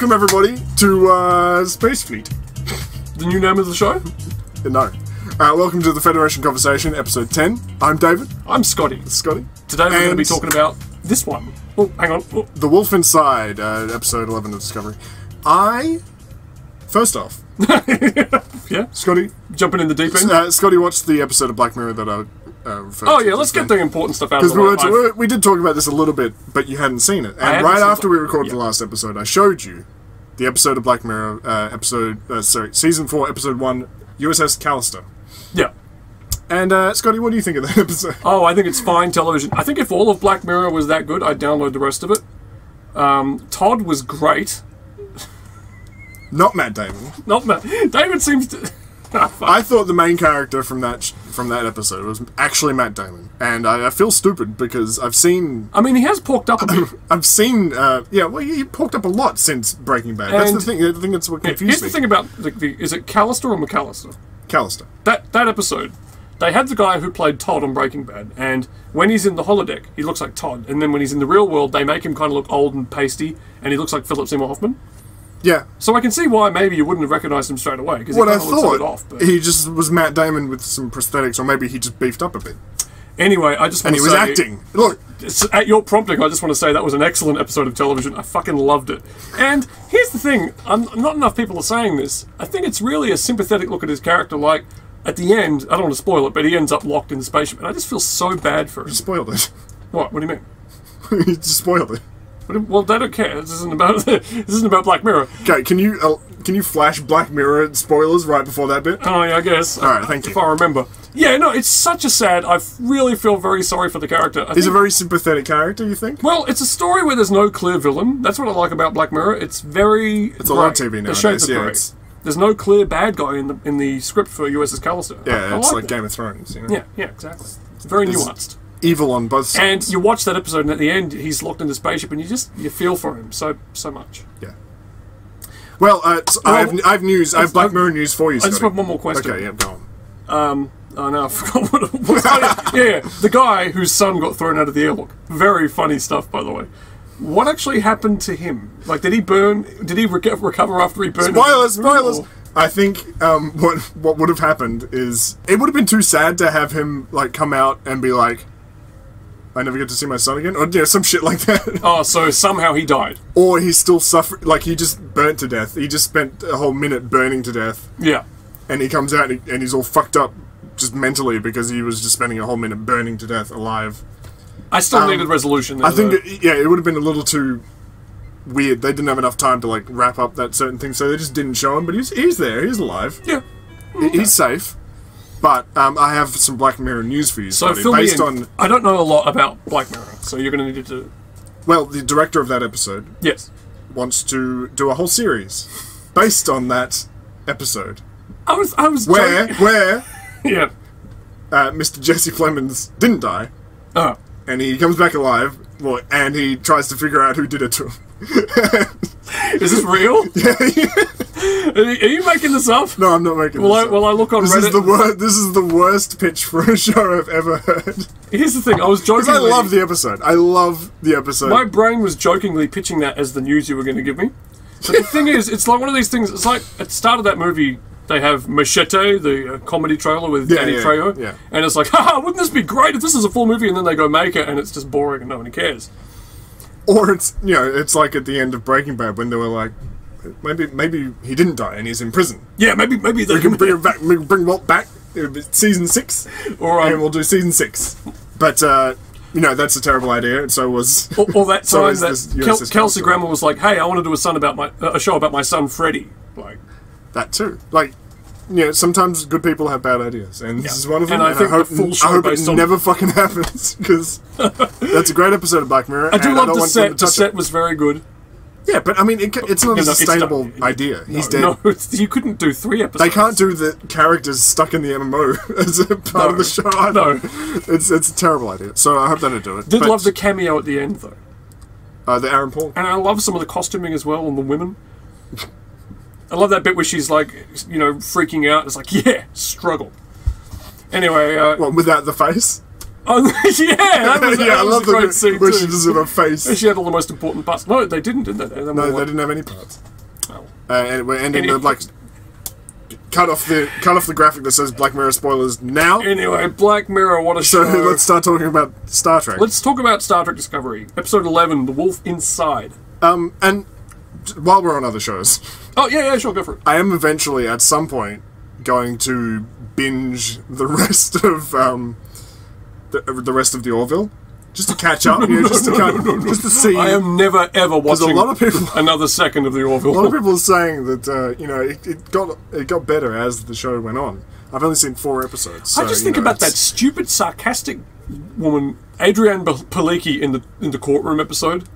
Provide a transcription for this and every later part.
welcome everybody to Space Fleet. The new name of the show? No. Welcome to the Federation Conversation, episode 10. I'm David. I'm Scotty. Scotty. Today we're going to be talking about this one. Oh, hang on. Oh. The Wolf Inside, episode 11 of Discovery. First off... Yeah? Scotty? Jumping in the deep end? Scotty watched the episode of Black Mirror that I referred to. Oh yeah, let's get the important stuff out of the way. Because we did talk about this a little bit, but you hadn't seen it. And right after we recorded the last episode, I showed you the episode of Black Mirror, season 4, episode 1, USS Callister. Yeah. And, Scotty, what do you think of that episode? Oh, I think it's fine television. I think if all of Black Mirror was that good, I'd download the rest of it. Todd was great. Not Matt Damon. Not Matt. David seems to... I thought the main character from that episode was actually Matt Damon. And I feel stupid because I've seen... I mean, he has porked up a bit. I've seen... he porked up a lot since Breaking Bad. That's the thing. I think that's what confused me. Here's the thing about... is it Callister or McAllister? Callister. That episode... They had the guy who played Todd on Breaking Bad, and when he's in the holodeck, he looks like Todd. And then when he's in the real world, they make him kind of look old and pasty, and he looks like Philip Seymour Hoffman. Yeah. So I can see why maybe you wouldn't have recognised him straight away. What I thought, he just was Matt Damon with some prosthetics, or maybe he just beefed up a bit. Anyway, I just want to say... And he was acting. Look. At your prompting, I just want to say that was an excellent episode of television. I fucking loved it. And here's the thing, not enough people are saying this. I think it's really a sympathetic look at his character, like... At the end, I don't want to spoil it, but he ends up locked in the spaceship, and I just feel so bad for him. You spoiled it. What? What do you mean? You just spoiled it. Well, they don't care. This isn't about Black Mirror. Okay, can you flash Black Mirror spoilers right before that bit? Oh yeah, I guess. All right, thank you. If I remember. Yeah, no, it's such a sad. I really feel very sorry for the character. He's a very sympathetic character, you think? Well, it's a story where there's no clear villain. That's what I like about Black Mirror. It's very. It's a lot of TV nowadays. Yeah, there's no clear bad guy in the script for USS Callister. Yeah, it's like Game of Thrones. You know? Yeah, exactly. It's very nuanced. Evil on both sides. And you watch that episode, and at the end, he's locked in the spaceship, and you feel for him so much. Yeah. Well, I have Black Mirror news for you, Scotty. I just have one more question. Okay, yeah, go on. Oh no, I forgot what it was. Yeah, the guy whose son got thrown out of the airlock. Very funny stuff, by the way. What actually happened to him? Like, did he burn? Did he recover after he burned? Spoilers! I think what would have happened is it would have been too sad to have him like come out and be like, "I never get to see my son again," or some shit like that. Oh, so somehow he died, or he's still suffering. Like he just burnt to death. He just spent a whole minute burning to death. Yeah, and he comes out and he's all fucked up just mentally because he was just spending a whole minute burning to death alive. I still needed resolution there, I think, it would have been a little too weird. They didn't have enough time to, like, wrap up that certain thing, so they just didn't show him, but he's there, he's alive. Yeah. Okay. He's safe. But, I have some Black Mirror news for you, Scotty, so based on... I don't know a lot about Black Mirror, so you're going to need to... Well, the director of that episode... Yes. ...wants to do a whole series based on that episode. I was Where... Yeah. Mr. Jesse Plemons didn't die. Oh. And he comes back alive, and he tries to figure out who did it to him. Is this real? Yeah. Are you making this up? No, I'm not making this up. Well, I look on Reddit. This is the worst pitch for a show I've ever heard. Here's the thing, I was jokingly... Because I love the episode. I love the episode. My brain was jokingly pitching that as the news you were going to give me. But the thing is, it's like one of these things, it's like, at the start of that movie... They have Machete, the comedy trailer with Danny Trejo, and it's like, haha, wouldn't this be great if this is a full movie? And then they go make it, and it's just boring and no one cares. Or it's, it's like at the end of Breaking Bad when they were like, maybe he didn't die and he's in prison. Yeah, maybe they can bring him back, bring Walt back, season 6, and we'll do season 6. But that's a terrible idea. And so was or that time that Kelsey Grammer was like, hey, I want to do a show about my son Freddie, like. That too. Like, sometimes good people have bad ideas, and this is one of them. And I think I hope it never fucking happens, because that's a great episode of Black Mirror. I do love the set. The set was very good. Yeah, but I mean, it's not a sustainable idea. He's dead. No, you couldn't do 3 episodes. They can't do the characters stuck in the MMO as a part of the show. No. It's a terrible idea. So I hope they don't do it. Did love the cameo at the end, though. The Aaron Paul. And I love some of the costuming as well on the women. I love that bit where she's like, freaking out. It's like, yeah, struggle. Anyway, without the face? Oh, yeah, that was a great scene where too. she doesn't have a face. She had all the most important parts. No, they didn't they? No, they didn't have any parts. and we're ending the like. Cut off the graphic that says Black Mirror spoilers now. Anyway, Black Mirror, what a show. So let's start talking about Star Trek. Let's talk about Star Trek Discovery, episode 11, The Wolf Inside. And while we're on other shows, oh yeah, sure, go for it. I am eventually at some point going to binge the rest of the rest of the Orville. Just to catch up, just to see. I am never ever watching a lot of people, another second of the Orville. A lot of people are saying that it got better as the show went on. I've only seen 4 episodes. So, I just think about that stupid, sarcastic woman, Adrienne Palicki, in the courtroom episode,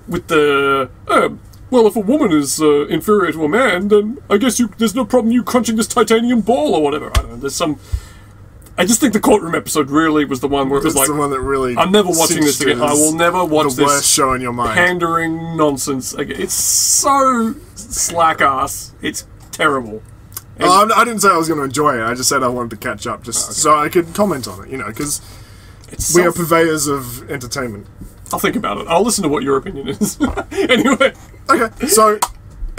with the well, if a woman is inferior to a man, then I guess there's no problem you crunching this titanium ball or whatever. I don't know. There's some. I just think the courtroom episode really was the one where it was like, the one that really I'm never watching this again. I will never watch the worst show in your mind. Pandering nonsense again. It's so slack ass. It's terrible. I didn't say I was going to enjoy it. I just said I wanted to catch up, so I could comment on it. Because we are purveyors of entertainment. I'll think about it. I'll listen to what your opinion is. Anyway. Okay, so.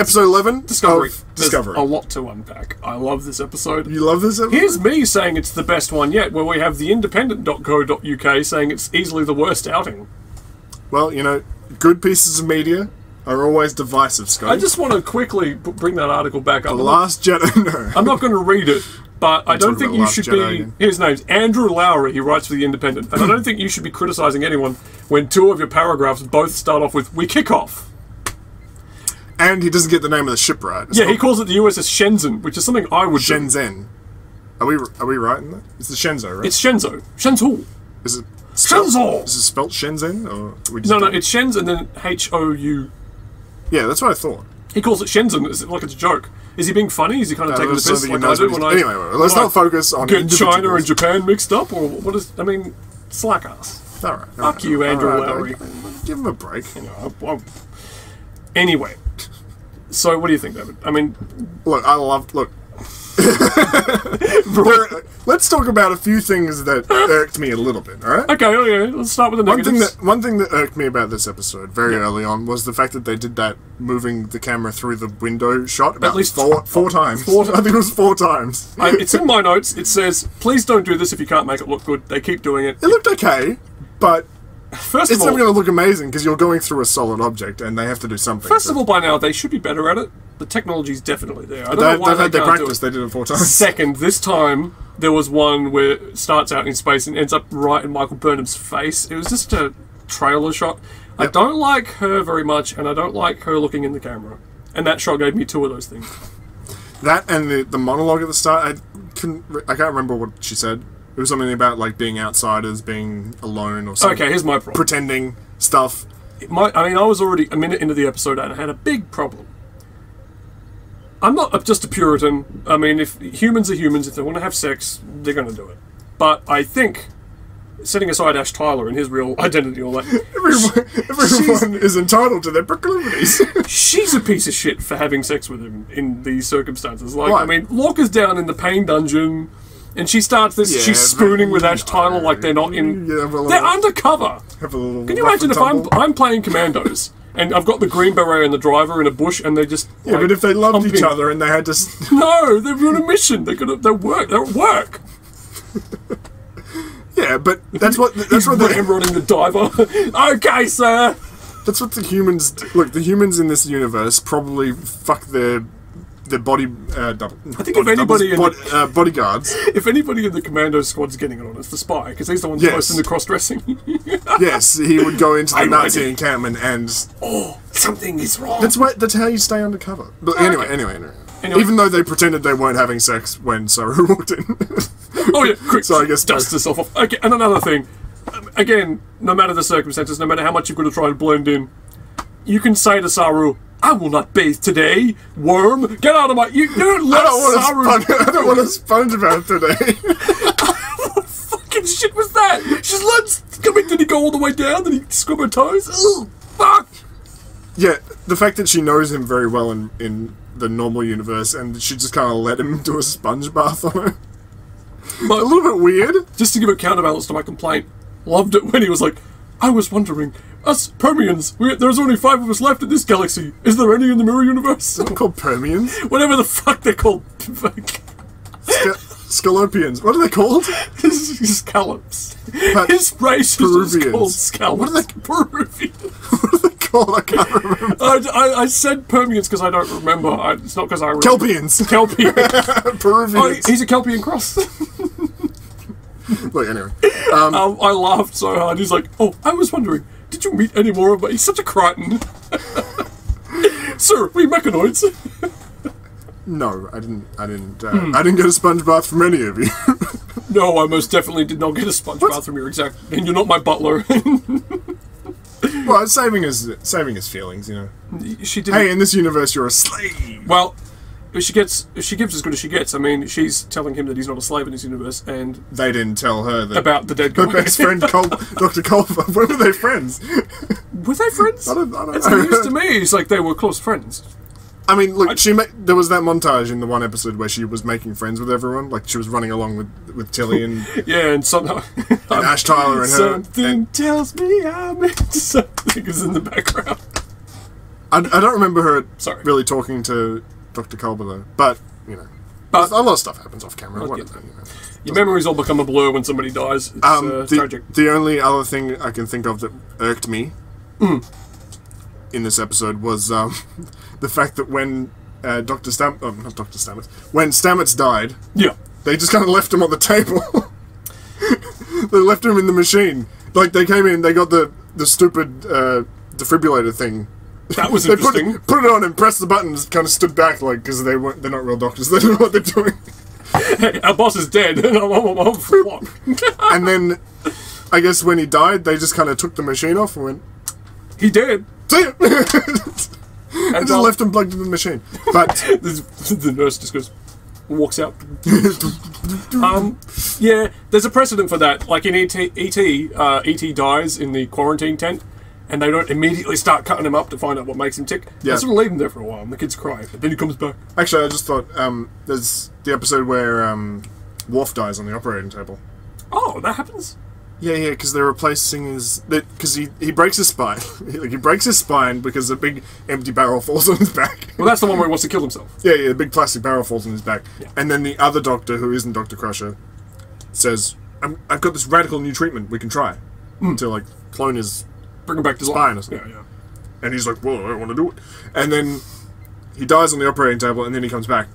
Episode 11, Discovery. Discovery. There's a lot to unpack. I love this episode. You love this episode? Here's me saying it's the best one yet, where we have the independent.co.uk saying it's easily the worst outing. Well, good pieces of media are always divisive, Scotty. I just want to quickly bring that article back up. The Last Jedi, no. I'm not going to read it, but I don't think you should be... His name's Andrew Lowry, he writes for the Independent, and I don't think you should be criticising anyone when 2 of your paragraphs both start off with, "We kick off." And he doesn't get the name of the ship right. Yeah, he calls it the USS Shenzhen, which is something I would Shenzhen. Are we right in that? It's the Shenzhou, right? It's Shenzhou. Shenzhou. Is it Shenzhou. Is it spelled Shenzhen? Or no, it's Shenz and then H-O-U. Yeah, that's what I thought. He calls it Shenzhen like it's a joke. Is he being funny? Is he kind of taking the piss like I do when Anyway, let's not focus on get China and Japan mixed up? Or what is... I mean, slack ass. All right. Fuck you, Andrew Lowry. Give him a break. Anyway. So, what do you think, David? I mean... Look. Let's talk about a few things that irked me a little bit, alright? Okay, let's start with the negatives. One thing that irked me about this episode very early on was the fact that they did that moving the camera through the window shot about at least four times. I think it was 4 times. It's in my notes. It says, please don't do this if you can't make it look good. They keep doing it. It looked okay, but... First of all, it's not going to look amazing because you're going through a solid object and they have to do something. First of all, by now, they should be better at it. The technology's definitely there. I don't know why they've had their can't practice. They did it 4 times. Second, this time, there was one where it starts out in space and ends up right in Michael Burnham's face. It was just a trailer shot. Yep. I don't like her very much, and I don't like her looking in the camera. And that shot gave me 2 of those things. That and the monologue at the start, I can't remember what she said. It was something about like being outsiders, being alone, or something. Okay, here's my problem. Pretending stuff. I was already a minute into the episode and I had a big problem. I'm not just a Puritan. I mean, if humans are humans, if they want to have sex, they're going to do it. But I think, setting aside Ash Tyler and his real identity, all that, everyone is entitled to their proclivities. She's a piece of shit for having sex with him in these circumstances. Like, I mean, Lorca's down in the pain dungeon. And she starts this, she's spooning with Ash Tyler like they're not in... they're undercover! Can you imagine if I'm playing Commandos, and I've got the Green Beret and the driver in a bush, and they just... Yeah, but if they loved each other and they had to... No, they're on a mission. They're at work. Yeah, but that's what they're running the diver. Okay, sir! That's what the humans... Look, the humans in this universe probably fuck their body... I think bodyguards. If anybody in the Commando squad's getting it on, it's the spy, because he's the one posting the cross-dressing. Yes, he would go into the Nazi encampment and... Oh, something is wrong. That's how you stay undercover. But anyway. Even though they pretended they weren't having sex when Saru walked in. Oh yeah, quick, so I guess dust this off. Okay, and another thing. Again, no matter the circumstances, no matter how much you've got to try and blend in, you can say to Saru, I will not bathe today, worm. Get out of my... You don't let Saru... I don't want to sponge about today. What fucking shit was that? She's like... Did he go all the way down? Did he scrub her toes? Ugh, fuck! Yeah, the fact that she knows him very well in the normal universe and she just kind of let him do a sponge bath on her. But a little bit weird. Just to give a counterbalance to my complaint, loved it when he was like, I was wondering, us Permians, there's only 5 of us left in this galaxy. Is there any in the mirror universe? They're not called Permians. Whatever the fuck they're called. Scalopians. What are they called? Scallops. His race Peruvians. is called Scallops. What are they? Peruvians. What are they called? I can't remember. I said Permians because I don't remember. It's not because I remember. Kelpians. Kelpians. Peruvians. Oh, he's a Kelpian cross. Look, anyway. I laughed so hard. He's like, oh, I was wondering, did you meet any more of them? He's such a crichton. Sir, we mechanoids. No, I didn't get a sponge bath from any of you. No, I most definitely did not get a sponge bath from your exact... And you're not my butler. Well, saving his feelings, you know. She didn't... Hey, in this universe, you're a slave. Well, if she gives as good as she gets, I mean, she's telling him that he's not a slave in this universe, and... They didn't tell her that... About the dead guy. Her best friend, Dr. Culver. When were they friends? Were they friends? I don't know. It's news to me. It's like they were close friends. I mean, look, there was that montage in the one episode where she was making friends with everyone. Like, she was running along with Tilly and... Yeah, and somehow... and Ash Tyler and her. Something tells me I'm into something is in the background. I don't remember her Sorry. really talking to Dr. Culver, though. But, you know, a lot of stuff happens off camera. Whatever, you know. Your memories all become a blur when somebody dies. It's tragic. The only other thing I can think of that irked me in this episode was the fact that when when Stamets died, yeah, they just kind of left him on the table. They left him in the machine. Like, they came in, they got the stupid defibrillator thing. That was interesting. Put it on and pressed the buttons, kind of stood back, like, because they're not real doctors. They don't know what they're doing. Hey, our boss is dead. And then, I guess when he died, they just kind of took the machine off and went, he did. See it! And just left him plugged into the machine. But the nurse just goes, walks out. Yeah, there's a precedent for that. Like in E.T., E.T. dies in the quarantine tent, and they don't immediately start cutting him up to find out what makes him tick. Yeah. They sort of leave him there for a while, and the kids cry, but then he comes back. Actually, I just thought, there's the episode where Worf dies on the operating table. Oh, that happens? Yeah, because they're replacing his... Because he breaks his spine. He breaks his spine because a big empty barrel falls on his back. Well, that's the one where he wants to kill himself. Yeah, the big plastic barrel falls on his back. Yeah. And then the other doctor, who isn't Dr. Crusher, says, I've got this radical new treatment we can try to, like, clone his bring him back to spine life. or something. Yeah. And he's like, well, I don't want to do it. And then he dies on the operating table, and then he comes back,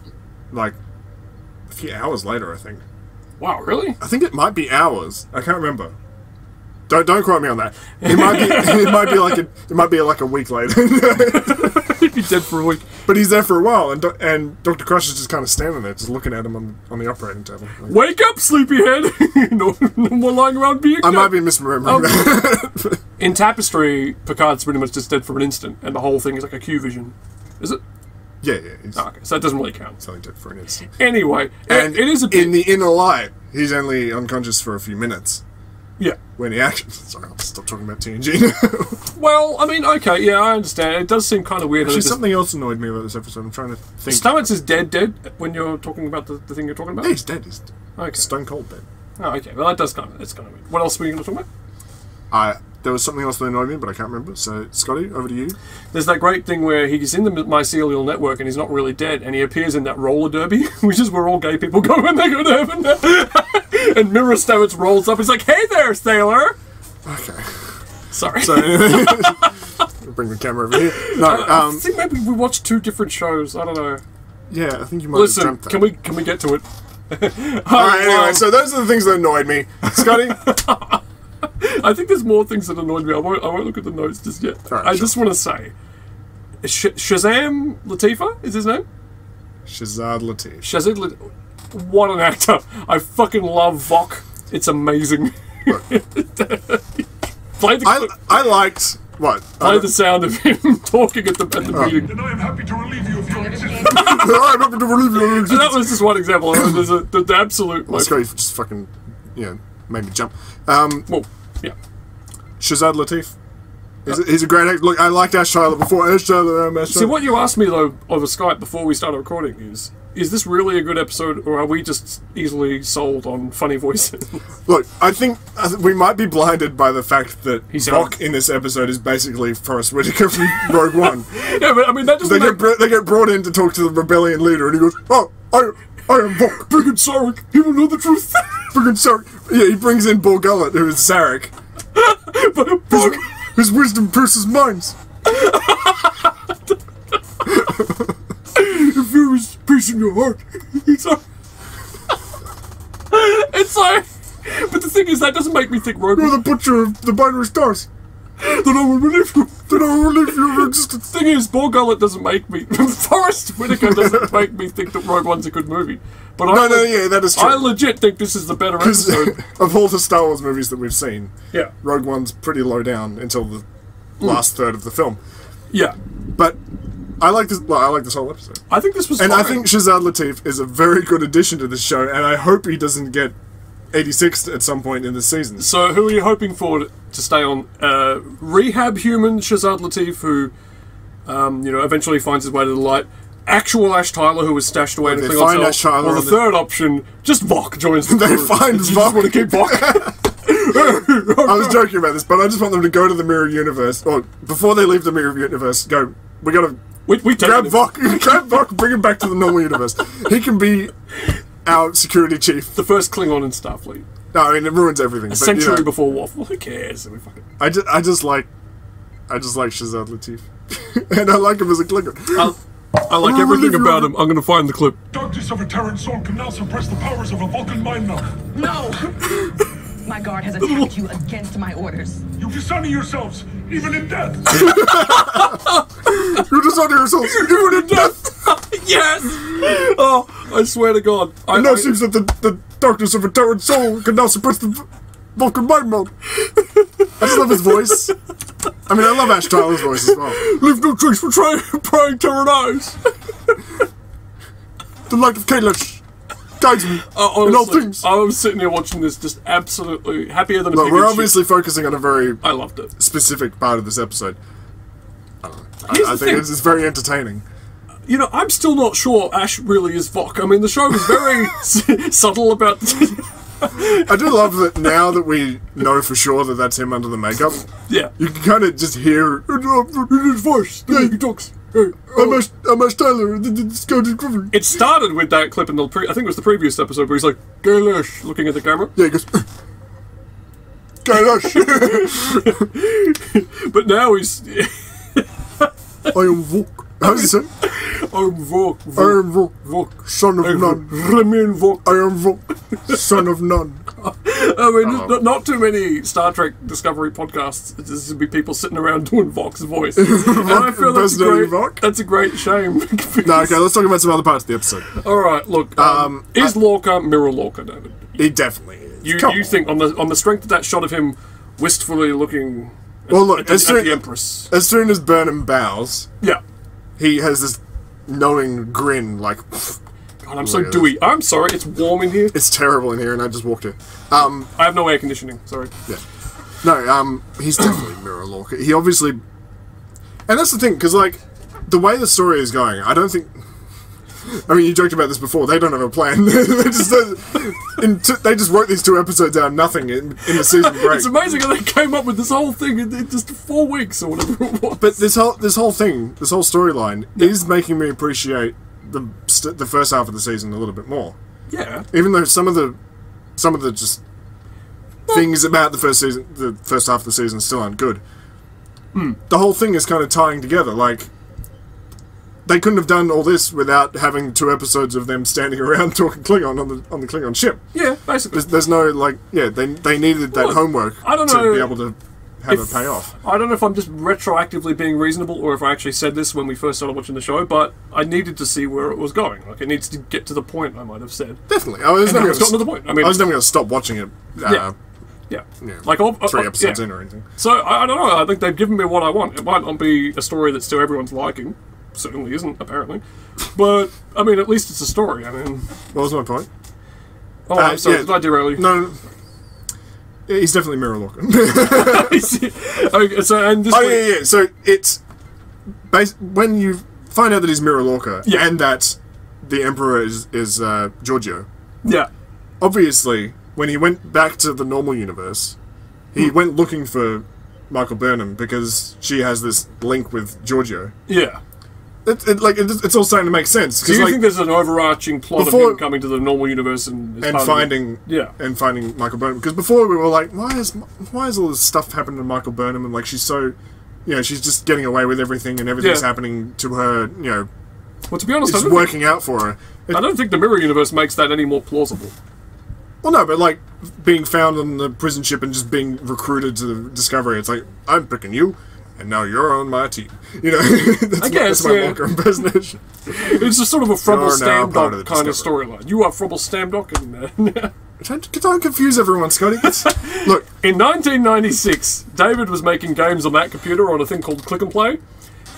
like, a few hours later, I think. Wow, really? I think it might be hours. I can't remember. Don't quote me on that. It might be like a week later. He's dead for a week. But he's there for a while, and Dr. Crusher's just kind of standing there, just looking at him on the operating table. Like, wake up, sleepyhead! no more lying around being dead. I might be misremembering that. In Tapestry, Picard's pretty much just dead for an instant, and the whole thing is like a Q vision. Is it? Yeah. Okay, so that doesn't really count. He's only dead for an instant. Anyway, and it is a bit... in the inner light, he's only unconscious for a few minutes. Yeah. When he actually... Sorry, I'll stop talking about TNG now. Well, I mean, okay, yeah, I understand. It does seem kind of weird. Actually, something else annoyed me about this episode. I'm trying to think. Stamets is dead when you're talking about the thing you're talking about? Yeah, he's dead. He's okay. Stone cold dead. Oh, okay. Well, that's kind of weird. What else were you going to talk about? There was something else that annoyed me, but I can't remember. So, Scotty, over to you. There's that great thing where he's in the mycelial network and he's not really dead, and he appears in that roller derby, which is where all gay people go when they go to heaven. And Mirror Stamets rolls up. He's like, "Hey there, sailor." Okay. Sorry. So, bring the camera over here. No, I think maybe we watched two different shows. I don't know. Yeah, I think you might Listen, have dreamt that. can we get to it? Alright, anyway, so those are the things that annoyed me. Scotty? I think there's more things that annoyed me. I won't look at the notes just yet. Right, I just want to say, Shazam Latifah is his name? Shazad Latif. Shazad Latif. What an actor. I fucking love Vok. It's amazing. I liked... What? Play the sound of him talking at the meeting. And I am happy to relieve you of your existence. I'm happy to relieve you of your existence. That was just one example. There's the absolute... Well, Scotty just fucking, made me jump. Well, yeah. Shazad Latif. He's a great actor. Look, I liked Ash Tyler before. Ash Tyler. See, what you asked me, though, over Skype before we started recording is, is this really a good episode, or are we just easily sold on funny voices? Look, I think we might be blinded by the fact that He's Vok in this episode is basically Forrest Whitaker from Rogue One. Yeah, but I mean, that doesn't they get brought in to talk to the rebellion leader, and he goes, "Oh, I am Vok. Brigand Sarek, he will know the truth." Brigand Sarek. Yeah, he brings in Bor Gullet, who is Sarek. But His wisdom pierces minds. If there is peace in your heart, it's like, but the thing is, that doesn't make me think Rogue One. You're the butcher of the binary stars. Then I will believe you. Then I will believe your existence. The thing is, Bor Gullet doesn't make me. Forrest Whitaker doesn't make me think that Rogue One's a good movie. But yeah, that is true. I legit think this is the better episode. Of all the Star Wars movies that we've seen, Yeah. Rogue One's pretty low down until the last third of the film. Yeah. But I like this. Well, I like this whole episode. I think this was And fine. I think Shazad Latif is a very good addition to this show, and I hope he doesn't get 86 at some point in the season. So, who are you hoping for to stay on? Rehab human Shazad Latif, who, eventually finds his way to the light. Actual Ash Tyler, who was stashed away in the They Klingon find cell. Ash Tyler Or the on third option, just Vok joins the They crew. find You just Vok. want to keep Vok. I was joking about this, but I just want them to go to the Mirror Universe, or before they leave the Mirror Universe, go, we gotta We take grab him. Vok, bring him back to the normal universe. He can be our security chief. The first Klingon in Starfleet. No, I mean, it ruins everything. A century before Waffle. Who cares? We fucking... I just like Shazad Latif. And I like him as a Klingon. I like everything about him. I'm going to find the clip. Darkness of a Terran soul can now suppress the powers of a Vulcan mind meld. No! My guard has attacked you against my orders. You dishonor yourselves, even in death. You dishonor yourselves, even in death! Yes! Oh, I swear to God. It now seems that the darkness of a Terran soul can now suppress the Vulcan mind mode. I just love his voice. I mean, I love Ash Tyler's voice as well. Leave no trace for prying Terran eyes. The light of Kailash guides me in all Honestly, things. I was sitting here watching this just absolutely happier than a Look, pig we're in obviously focusing on a very shit. I loved it. specific part of this episode. Here's I the think thing. it's very entertaining. You know, I'm still not sure Ash really is Vok. I mean, the show was very subtle about... I do love that now that we know for sure that that's him under the makeup. Yeah. You can kind of just hear in his voice. The way he talks. Hey, I'm Ash Tyler. Scotty Griffin. It started with that clip in the... I think it was the previous episode where he's like, Gaylash, looking at the camera. Yeah, he goes, Kailash. But now he's... I am Vok. How does he say? I'm Vok. I am Vok, Vok. son of none. Remain Vok. I am Vok, son of none. I mean, not too many Star Trek Discovery podcasts. There's going to be people sitting around doing Vok's voice. And I feel that's a great shame. No, okay, let's talk about some other parts of the episode. Alright, look. Is Lorca Mirror Lorca, David? He definitely is. You think, on the strength of that shot of him wistfully looking Well, look, at the Empress. As soon as Burnham bows, Yeah. he has this knowing grin, like, God, I'm so dewy. I'm sorry, it's warm in here. it's terrible in here, and I just walked in. I have no air conditioning, sorry. Yeah. No, he's definitely Mirror Lorca. He obviously... And that's the thing, because, like, the way the story is going, I don't think... I mean, you joked about this before. They don't have a plan. They just wrote these 2 episodes out of nothing in the season break. It's amazing how they came up with this whole thing in just 4 weeks or whatever it was. But this whole storyline is making me appreciate the first half of the season a little bit more. Yeah. Even though some of the just things about the first half of the season still aren't good. The whole thing is kind of tying together. Like, they couldn't have done all this without having 2 episodes of them standing around talking Klingon on the Klingon ship. Yeah, basically. There's no, like, yeah, they needed that homework to be able to have a payoff. I don't know if I'm just retroactively being reasonable or if I actually said this when we first started watching the show, but I needed to see where it was going. Like, it needs to get to the point, I might have said. Definitely. I was never it's gotten to the point. I mean, I was never going to stop watching it. Yeah. Like 3 episodes in or anything. So, I don't know. I think they've given me what I want. It might not be a story that still everyone's liking. Certainly isn't, apparently. But, I mean, at least it's a story. I mean... What was my point? Oh, I'm sorry. Did I derail you? No. He's definitely Mirror Lorca. Okay, so, and this yeah. So, it's... when you find out that he's Mirror Lorca, and that the Emperor is Giorgio. Yeah. Obviously, when he went back to the normal universe, he went looking for Michael Burnham because she has this link with Giorgio. Yeah. It's all starting to make sense. Do you think there's an overarching plot of him coming to the normal universe and finding Michael Burnham? Because before we were like, why is all this stuff happening to Michael Burnham? And like she's so, she's just getting away with everything, and everything's happening to her. Well, to be honest, it's working out for her. I don't think the mirror universe makes that any more plausible. Well, no, but like being found on the prison ship and just being recruited to the Discovery, it's like, I'm picking you, and now you're on my team. That's my Walker impersonation. It's just sort of a Frubble Stamdog kind of storyline. You are Frubble Stamdog, and don't confuse everyone, Scotty. Look, in 1996, David was making games on that computer on a thing called Click and Play.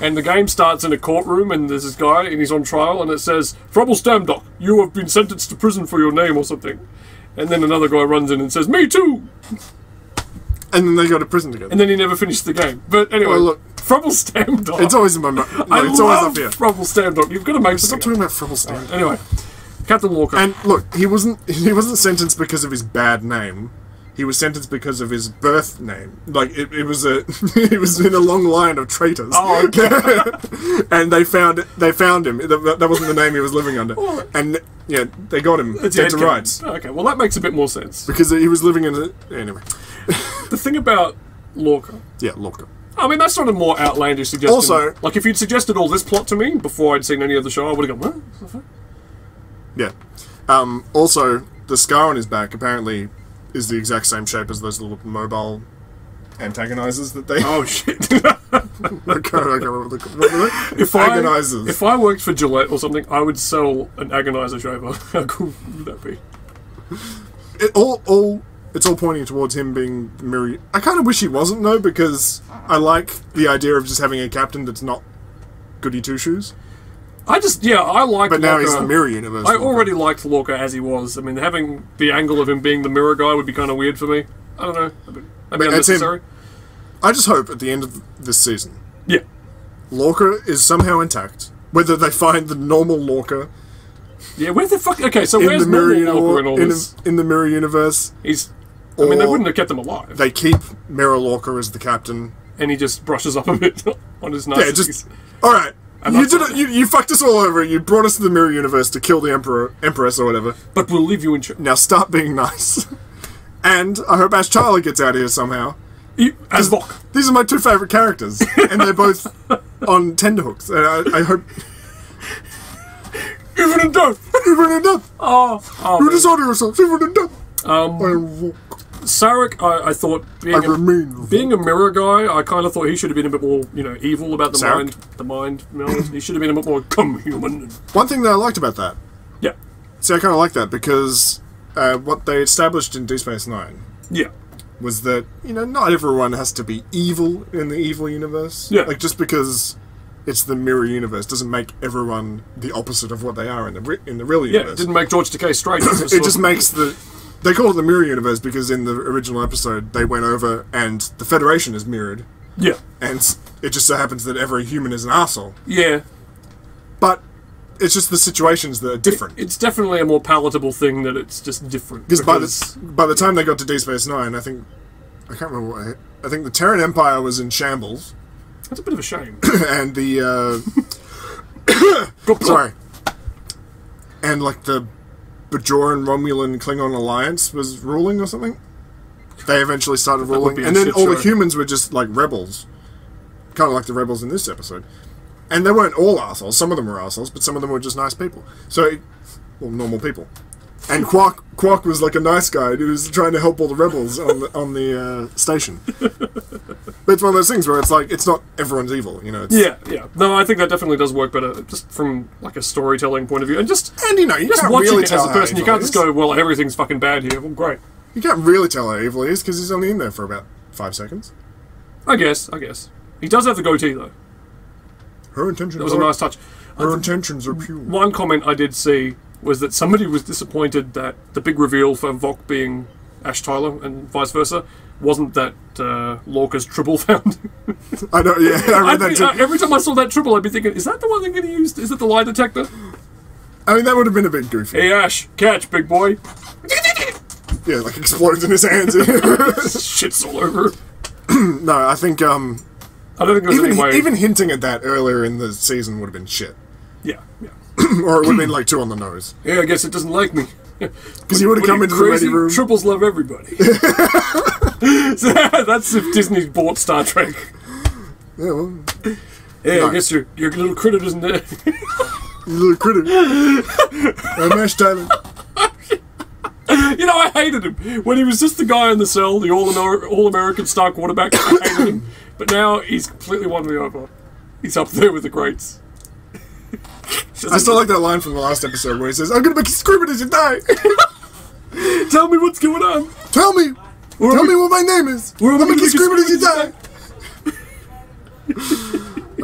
And the game starts in a courtroom, and there's this guy, and he's on trial, and it says, Frubble Stamdog, you have been sentenced to prison for your name or something. And then another guy runs in and says, me too! And then they go to prison together. And then he never finished the game. But anyway, look, Frubble Stamdog. It's always in my mind. It's always up here. Frubble Stamdog. You've got to make Stop talking about Frubble Stamdog. Anyway, Captain Walker. And look, he wasn't sentenced because of his bad name. He was sentenced because of his birth name. Like it was he was in a long line of traitors. Oh, okay. And they found him. That wasn't the name he was living under. And they got him dead to rights. Okay, well that makes a bit more sense because he was living in anyway. The thing about Lorca. Yeah, Lorca. I mean, that's not a more outlandish suggestion. Also, like if you'd suggested all this plot to me before I'd seen any of the show, I would have gone, what? Yeah. Also, the scar on his back apparently is the exact same shape as those little mobile antagonizers that they... Oh, shit. I can't remember agonizers. If I worked for Gillette or something, I would sell an agonizer shaver. How cool would that be? It's all pointing towards him being Mirror... I kind of wish he wasn't, though, because I like the idea of just having a captain that's not goody two-shoes. I like But now Lorca. he's the Mirror Universe. I already liked Lorca as he was. I mean, having the angle of him being the mirror guy would be kind of weird for me. I don't know. Maybe unnecessary. I just hope at the end of this season... Yeah. Lorca is somehow intact. Whether they find the normal Lorca... Yeah, where the fuck... Okay, so where's normal Lorca in all this? In the Mirror Universe. I mean, they wouldn't have kept him alive. They keep Mirror Lorca as the captain. And he just brushes up a bit on his niceties. Yeah, just... Alright. You did it. You fucked us all over. You brought us to the Mirror Universe to kill the Empress or whatever. But we'll leave you in charge. Now start being nice. And I hope Ash Tyler gets out of here somehow. As Vok. These are my two favourite characters. And they're both on tenterhooks. And I hope... Even in death! Even in death! Oh, you dishonor yourselves, even in death! Sarek, I thought being a mirror guy, I kind of thought he should have been a bit more, evil about the mind. He should have been a bit more come human. One thing that I liked about that. Yeah. See, I kind of like that because what they established in Deep Space Nine. Yeah. Was that not everyone has to be evil in the evil universe. Yeah. Like just because it's the mirror universe doesn't make everyone the opposite of what they are in the real universe. Yeah. It didn't make George Takei straight. It just makes the. They call it the mirror universe because in the original episode they went over and the Federation is mirrored. Yeah. And it just so happens that every human is an arsehole. Yeah. But it's just the situations that are different. It's definitely a more palatable thing that it's just different. Because by the time they got to Deep Space Nine, I can't remember I think the Terran Empire was in shambles. That's a bit of a shame. And the sorry. And like the Bajoran, Romulan, Klingon alliance was ruling or something. They eventually started ruling, and then all the humans were just like rebels, kind of like the rebels in this episode. And they weren't all assholes. Some of them were assholes, but some of them were just nice people. Normal people. And Quark was like a nice guy who was trying to help all the rebels on the station. But it's one of those things where it's like it's not everyone's evil, Yeah. No, I think that definitely does work better, just from like a storytelling point of view, and you can't watching really it tell as a person, you can't just go, well, everything's fucking bad here. Well, great. You can't really tell how evil he is because he's only in there for about 5 seconds. I guess. He does have the goatee though. Her intentions. It was a nice touch. Her intentions are pure. One comment I did see was that somebody was disappointed that the big reveal for Vok being Ash Tyler and vice versa wasn't that Lorca's tribble found. I know, yeah, I read that too. Every time I saw that tribble, I'd be thinking, is that the one they're going to use? Is it the lie detector? I mean, that would have been a bit goofy. Hey, Ash, catch, big boy. Yeah, like explodes in his hands. Shit's all over. No, I think, I don't think there's any way... even hinting at that earlier in the season would have been shit. Yeah, yeah. Or it would have been like too on the nose. Yeah, I guess it doesn't like me. Because he would have come into the ready room. Triples love everybody. So, that's if Disney bought Star Trek. Yeah, well... Yeah, no. I guess your little critter isn't there. You little critter. Mash Tyler. You know, I hated him. When he was just the guy in the cell, the all-American star quarterback, I hated him. But now he's completely won me over. He's up there with the greats. I still like that line from the last episode where he says, I'm gonna make you scream it as you die. Tell me what's going on. Tell me what my name is. I'll make you scream it as you die.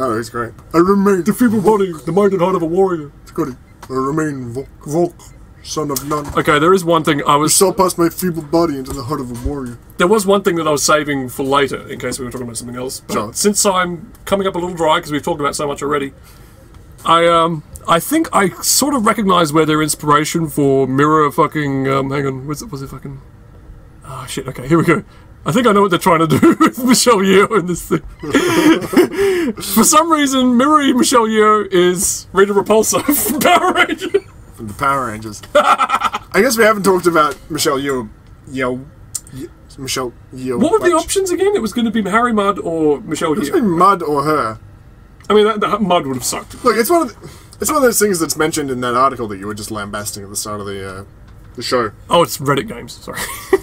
Oh, he's great. I remain the feeble body, the mind and heart of a warrior. Scotty. I remain Volk, son of none. Okay, there is one thing I was... You saw past my feeble body into the heart of a warrior. There was one thing that I was saving for later, in case we were talking about something else. But sure. Since I'm coming up a little dry, because we've talked about so much already, I think I sort of recognize where their inspiration for Mirror fucking... hang on, was it fucking... Oh, shit, okay, here we go. I think I know what they're trying to do with Michelle Yeoh in this thing. For some reason, Mirror Michelle Yeoh is Rita Repulsa from Power Rangers. From the Power Rangers. I guess we haven't talked about Michelle Yeoh. Michelle Yeoh. What were the options again? It was going to be Harry Mudd or Michelle Yeoh. It's been Mudd or her. I mean, that Mudd would have sucked. Look, it's one of those things that's mentioned in that article that you were just lambasting at the start of the show. Oh, it's Reddit games. Sorry.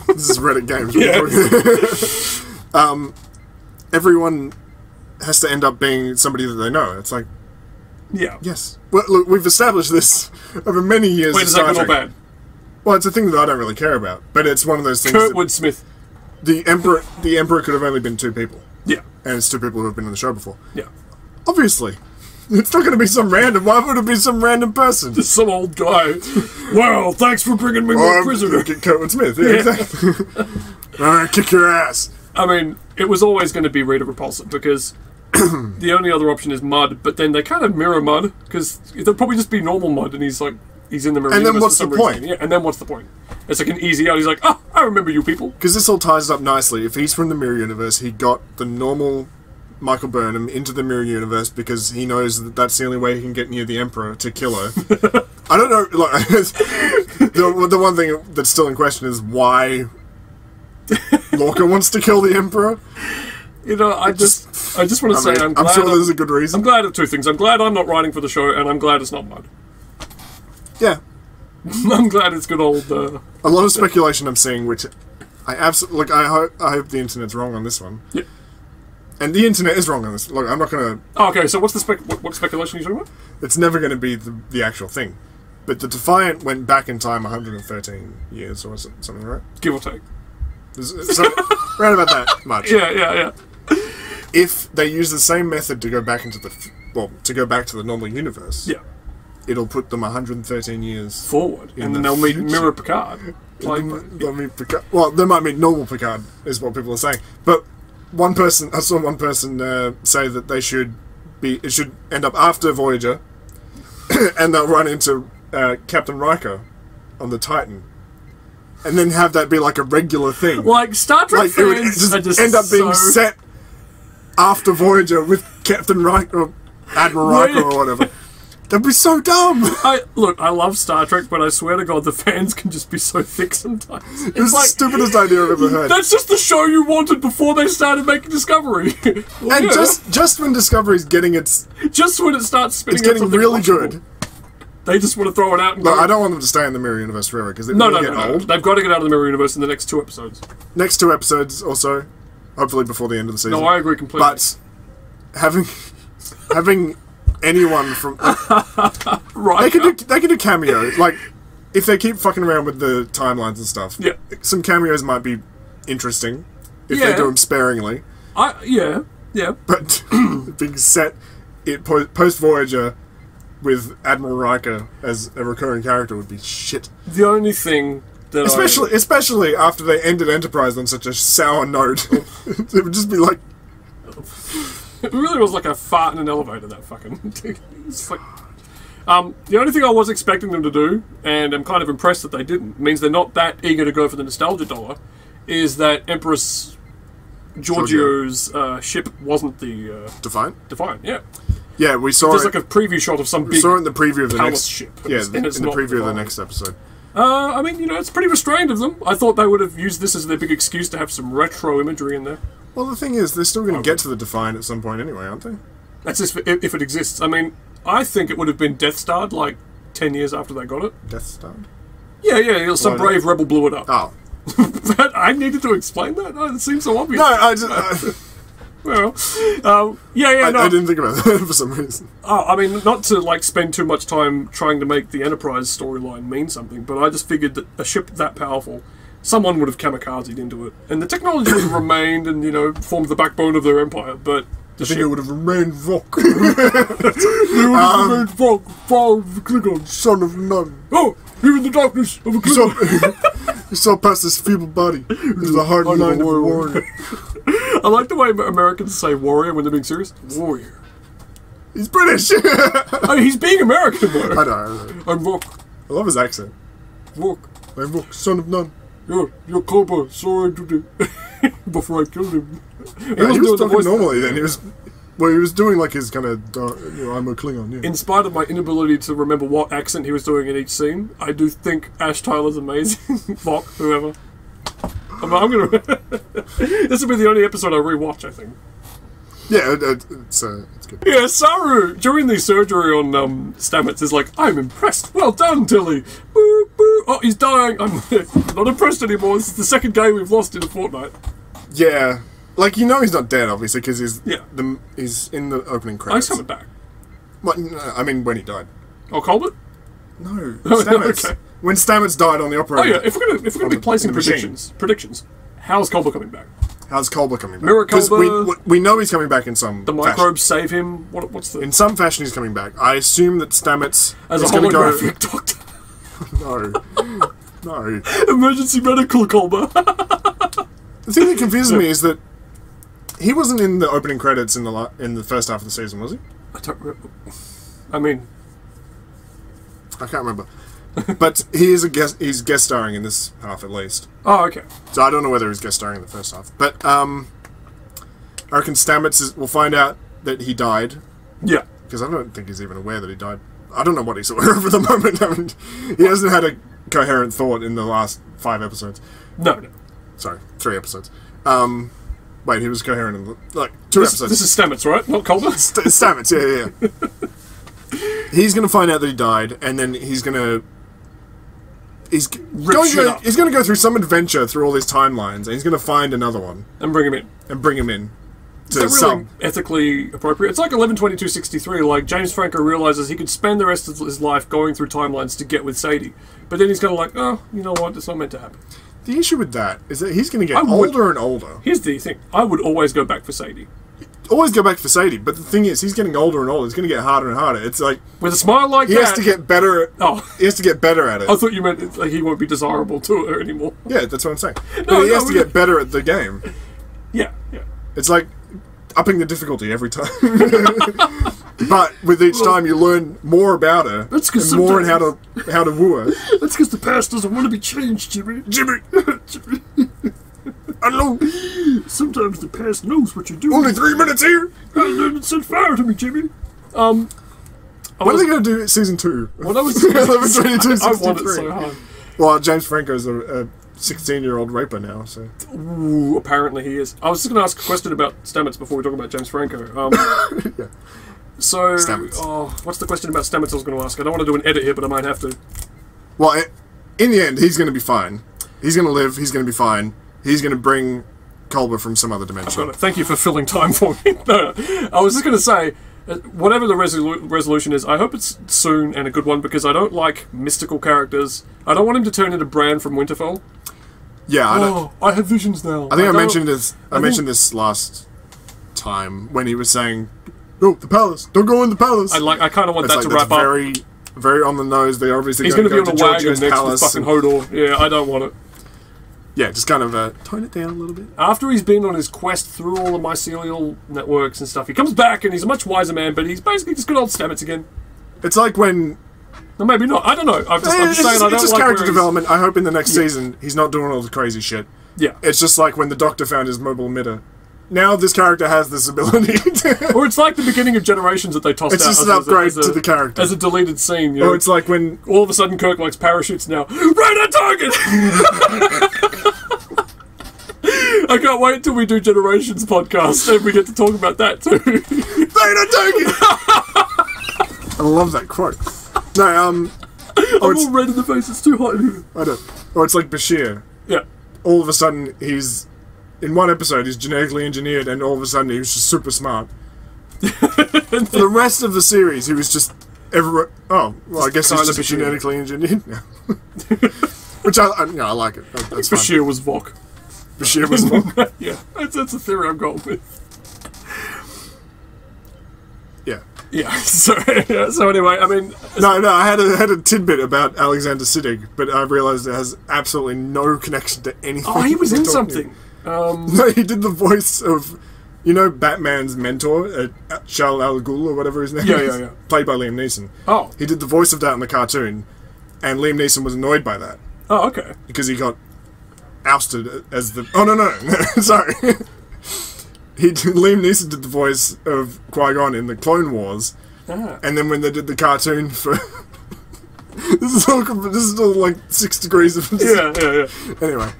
This is Reddit games. Yeah. Everyone has to end up being somebody that they know. It's like, yeah. Yes. Well, look, we've established this over many years. Wait, is that good or bad? Well, it's a thing that I don't really care about, but it's one of those things. Kurtwood Smith. The Emperor could have only been 2 people. Yeah. And it's 2 people who have been on the show before. Yeah. Obviously. It's not going to be some random. Why would it be some random person? Just some old guy. Well, thanks for bringing me more prisoner. Kurtwood Smith. Yeah, exactly. I'm going to kick your ass. I mean, it was always going to be Rita Repulsa because the only other option is Mudd, but then they kind of mirror Mudd because they'll probably just be normal Mudd and he's in the mirror. And then what's the point? Yeah, and then what's the point? It's like an easy out. He's like, oh, I remember you people. Because this all ties up nicely. If he's from the mirror universe, he got the normal Michael Burnham into the mirror universe because he knows that that's the only way he can get near the Emperor to kill her. I don't know. Like, the one thing that's still in question is why Lorca wants to kill the Emperor. You know, I just want to say I'm glad. I'm sure there's a good reason. I'm glad of 2 things. I'm glad I'm not writing for the show, and I'm glad it's not Mudd. Yeah. I'm glad it's good old... A lot of speculation I'm seeing, which I absolutely... Like, I hope the internet's wrong on this one. Yeah. And the internet is wrong on this. Look, I'm not going to... Oh, okay, so what's the what speculation are you talking about? It's never going to be the actual thing. But the Defiant went back in time 113 years, or something, right? Give or take. Right about that much. Yeah. If they use the same method to go back into to go back to the normal universe... Yeah. It'll put them 113 years... forward. And then they'll meet Mirror Picard. They'll meet Picard. Well, they might meet normal Picard, is what people are saying. But... I saw one person say that it should end up after Voyager, and they'll run into Captain Riker on the Titan, and then have that be like a regular thing. Like Star Trek fans it would just end up being set after Voyager with Captain Riker or Admiral Riker or whatever. That'd be so dumb! Look, I love Star Trek, but I swear to God, the fans can just be so thick sometimes. It's like, the stupidest idea I've ever heard. That's just the show you wanted before they started making Discovery. Well, and just when Discovery's getting its... Just when it starts spinning it's getting really good. They just want to throw it out and go... I don't want them to stay in the Mirror Universe forever, because they get old. They've got to get out of the Mirror Universe in the next 2 episodes. Next 2 episodes, also. Hopefully before the end of the season. No, I agree completely. But having anyone from... Right. They can do cameos. Like, if they keep fucking around with the timelines and stuff, yeah, some cameos might be interesting if they do them sparingly. Yeah. But being set post Voyager with Admiral Riker as a recurring character would be shit. The only thing that especially after they ended Enterprise on such a sour note, it would just be like... It really was like a fart in an elevator, that fucking thing. It's like... The only thing I was expecting them to do, and I'm kind of impressed that they didn't, means they're not that eager to go for the nostalgia dollar, is that Empress Giorgio's ship wasn't the Defiant? Defiant, yeah. Yeah, we saw There's it. like a preview shot of some We big saw it in the preview of the palace next ship. Yeah, and in the it's not preview of the Defiant. next episode. I mean, it's pretty restrained of them. I thought they would have used this as their big excuse to have some retro imagery in there. Well, the thing is, they're still going to get to the Defiant at some point anyway, aren't they? That's just if it exists. I mean, I think it would have been Death Starred like 10 years after they got it. Death Star? Yeah, some brave rebel blew it up. Oh. But I needed to explain that? Oh, it seems so obvious. No, I just... Well, I didn't think about that for some reason. Oh, I mean, not to like spend too much time trying to make the Enterprise storyline mean something, but I just figured that a ship that powerful, someone would have kamikazed into it, and the technology would have remained and formed the backbone of their empire. But I think it would have remained Vok. It would have remained Vok, father of the Klingon, son of none. Oh, here in the darkness of a Klingon. You saw past this feeble body into the heart and mind of a warrior. I like the way Americans say warrior when they're being serious. Warrior. He's British. I mean, he's being American though. I know. I'm Vok. I love his accent. Vok. I'm Vok, son of none. Your Cobra saw I did it before I killed him. Yeah, he was talking normally then. He was doing like his kind of, I'm a Klingon, yeah. In spite of my inability to remember what accent he was doing in each scene, I do think Ash Tyler's amazing. Vok, whoever. I'm gonna... This will be the only episode I rewatch, I think. Yeah, it's good. Yeah, Saru, during the surgery on Stamets, is like, I'm impressed. Well done, Tilly. Boo, boo. Oh, he's dying. I'm not impressed anymore. This is the second game we've lost in a fortnight. Yeah. Like, he's not dead, obviously, because he's in the opening Oh, credits. he's coming back. What? No, I mean, when he died. Oh, Colbert? No, Stamets. Okay. When Stamets died on the Oh operator. yeah, if we're gonna be placing predictions, how's Colbert coming back? How's Colbert coming back? Mirror Because Colbert. we know he's coming back in some The fashion. microbes save him. What's the In some fashion, he's coming back. I assume that Stamets as a is going to go. holographic doctor? No. Emergency medical Colbert. The thing that confuses me is that he wasn't in the opening credits in the first half of the season, was he? I don't remember. I mean, I can't remember. But he's guest starring in this half at least. oh okay. So I don't know whether he's guest starring in the first half. But I reckon Stamets will find out that he died. Yeah. Because I don't think he's even aware that he died. I don't know what he's aware of at the moment. I mean, he hasn't had a coherent thought in the last 5 episodes. No. Sorry, 3 episodes. Wait, he was coherent in 2 episodes. This is Stamets, right? Not Colbert. Stamets, yeah. He's going to find out that he died, and then he's going to... He's going to go through some adventure through all these timelines, and he's going to find another one. And bring him in. To Is that really some... ethically appropriate? It's like 11/22/63. Like James Franco realizes he could spend the rest of his life going through timelines to get with Sadie, but then he's kind of like, oh, you know what? It's not meant to happen. The issue with that is that he's going to get older and older. Here's the thing: I would always go back for Sadie. Always go back for Sadie, but the thing is, he's getting older and older. It's going to get harder and harder. It's like with a smile like he that, has to get better. He has to get better at it. I thought you meant like he won't be desirable to her anymore. Yeah, that's what I'm saying. But he has to get better at the game. Yeah. It's like upping the difficulty every time. But with each time, you learn more about her and more on how to woo her. That's because the past doesn't want to be changed, Jimmy. Jimmy. I know. Sometimes the past knows what you're doing. Only 3 minutes here. It set fire to me, Jimmy. When are they going to do season 2? When I was 11/22/63. I want it so hard. Well, James Franco's a 16-year-old raper now, so... Ooh, apparently he is. I was just going to ask a question about Stamets before we talk about James Franco. Yeah. So, Stamets. What's the question about Stamets I was going to ask? I don't want to do an edit here, but I might have to. Well, in the end, he's going to be fine. He's going to live, he's going to be fine. He's going to bring Culber from some other dimension. Thank you for filling time for me. No, I was just going to say, whatever the resolution is, I hope it's soon and a good one, because I don't like mystical characters. I don't want him to turn into Bran from Winterfell. Yeah, I know. I have visions now. I think I mentioned this. I mentioned this last time when he was saying, "No, the palace. Don't go in the palace." I kind of want that to wrap up. Very, very on the nose. They're obviously He's going to be on go a to wagon Georgia's next palace. to fucking Hodor. Yeah, I don't want it. Yeah, just kind of tone it down a little bit. After he's been on his quest through all the mycelial networks and stuff, he comes back and he's a much wiser man, but he's basically just good old Stamets again. It's like when... No, maybe not. I don't know. I'm just saying I don't it's just like character development. I hope in the next season he's not doing all the crazy shit. Yeah. It's just like when the Doctor found his mobile emitter. Now this character has this ability. Or it's like the beginning of Generations that they tossed out. It's just an upgrade to the character. As a deleted scene. You know? Or it's like when... All of a sudden Kirk likes parachutes now. Right on target! I can't wait till we do Generations podcast and we get to talk about that too. Right on target! I love that quote. No, I'm all red in the face, it's too hot in here. I don't... Or it's like Bashir. Yeah. All of a sudden he's... In one episode, he's genetically engineered, and all of a sudden, he was just super smart. For the rest of the series, he was just... Oh, well, I guess he's just genetically engineered now. Which I like it. That's fine. Bashir was Vok. Bashir was Vok? Yeah, that's a theory I'm going with. Yeah. Yeah, so anyway, I mean... No, I had a tidbit about Alexander Siddig, but I realised it has absolutely no connection to anything. Oh, he was in something. No, he did the voice of, Batman's mentor, Charles Al Ghul, or whatever his name is. Yeah. Played by Liam Neeson. Oh. He did the voice of that in the cartoon, and Liam Neeson was annoyed by that. Oh, okay. Because he got ousted as the... Oh, no, sorry. Liam Neeson did the voice of Qui-Gon in the Clone Wars, and then when they did the cartoon for... This is all like 6 degrees of... Yeah. Anyway...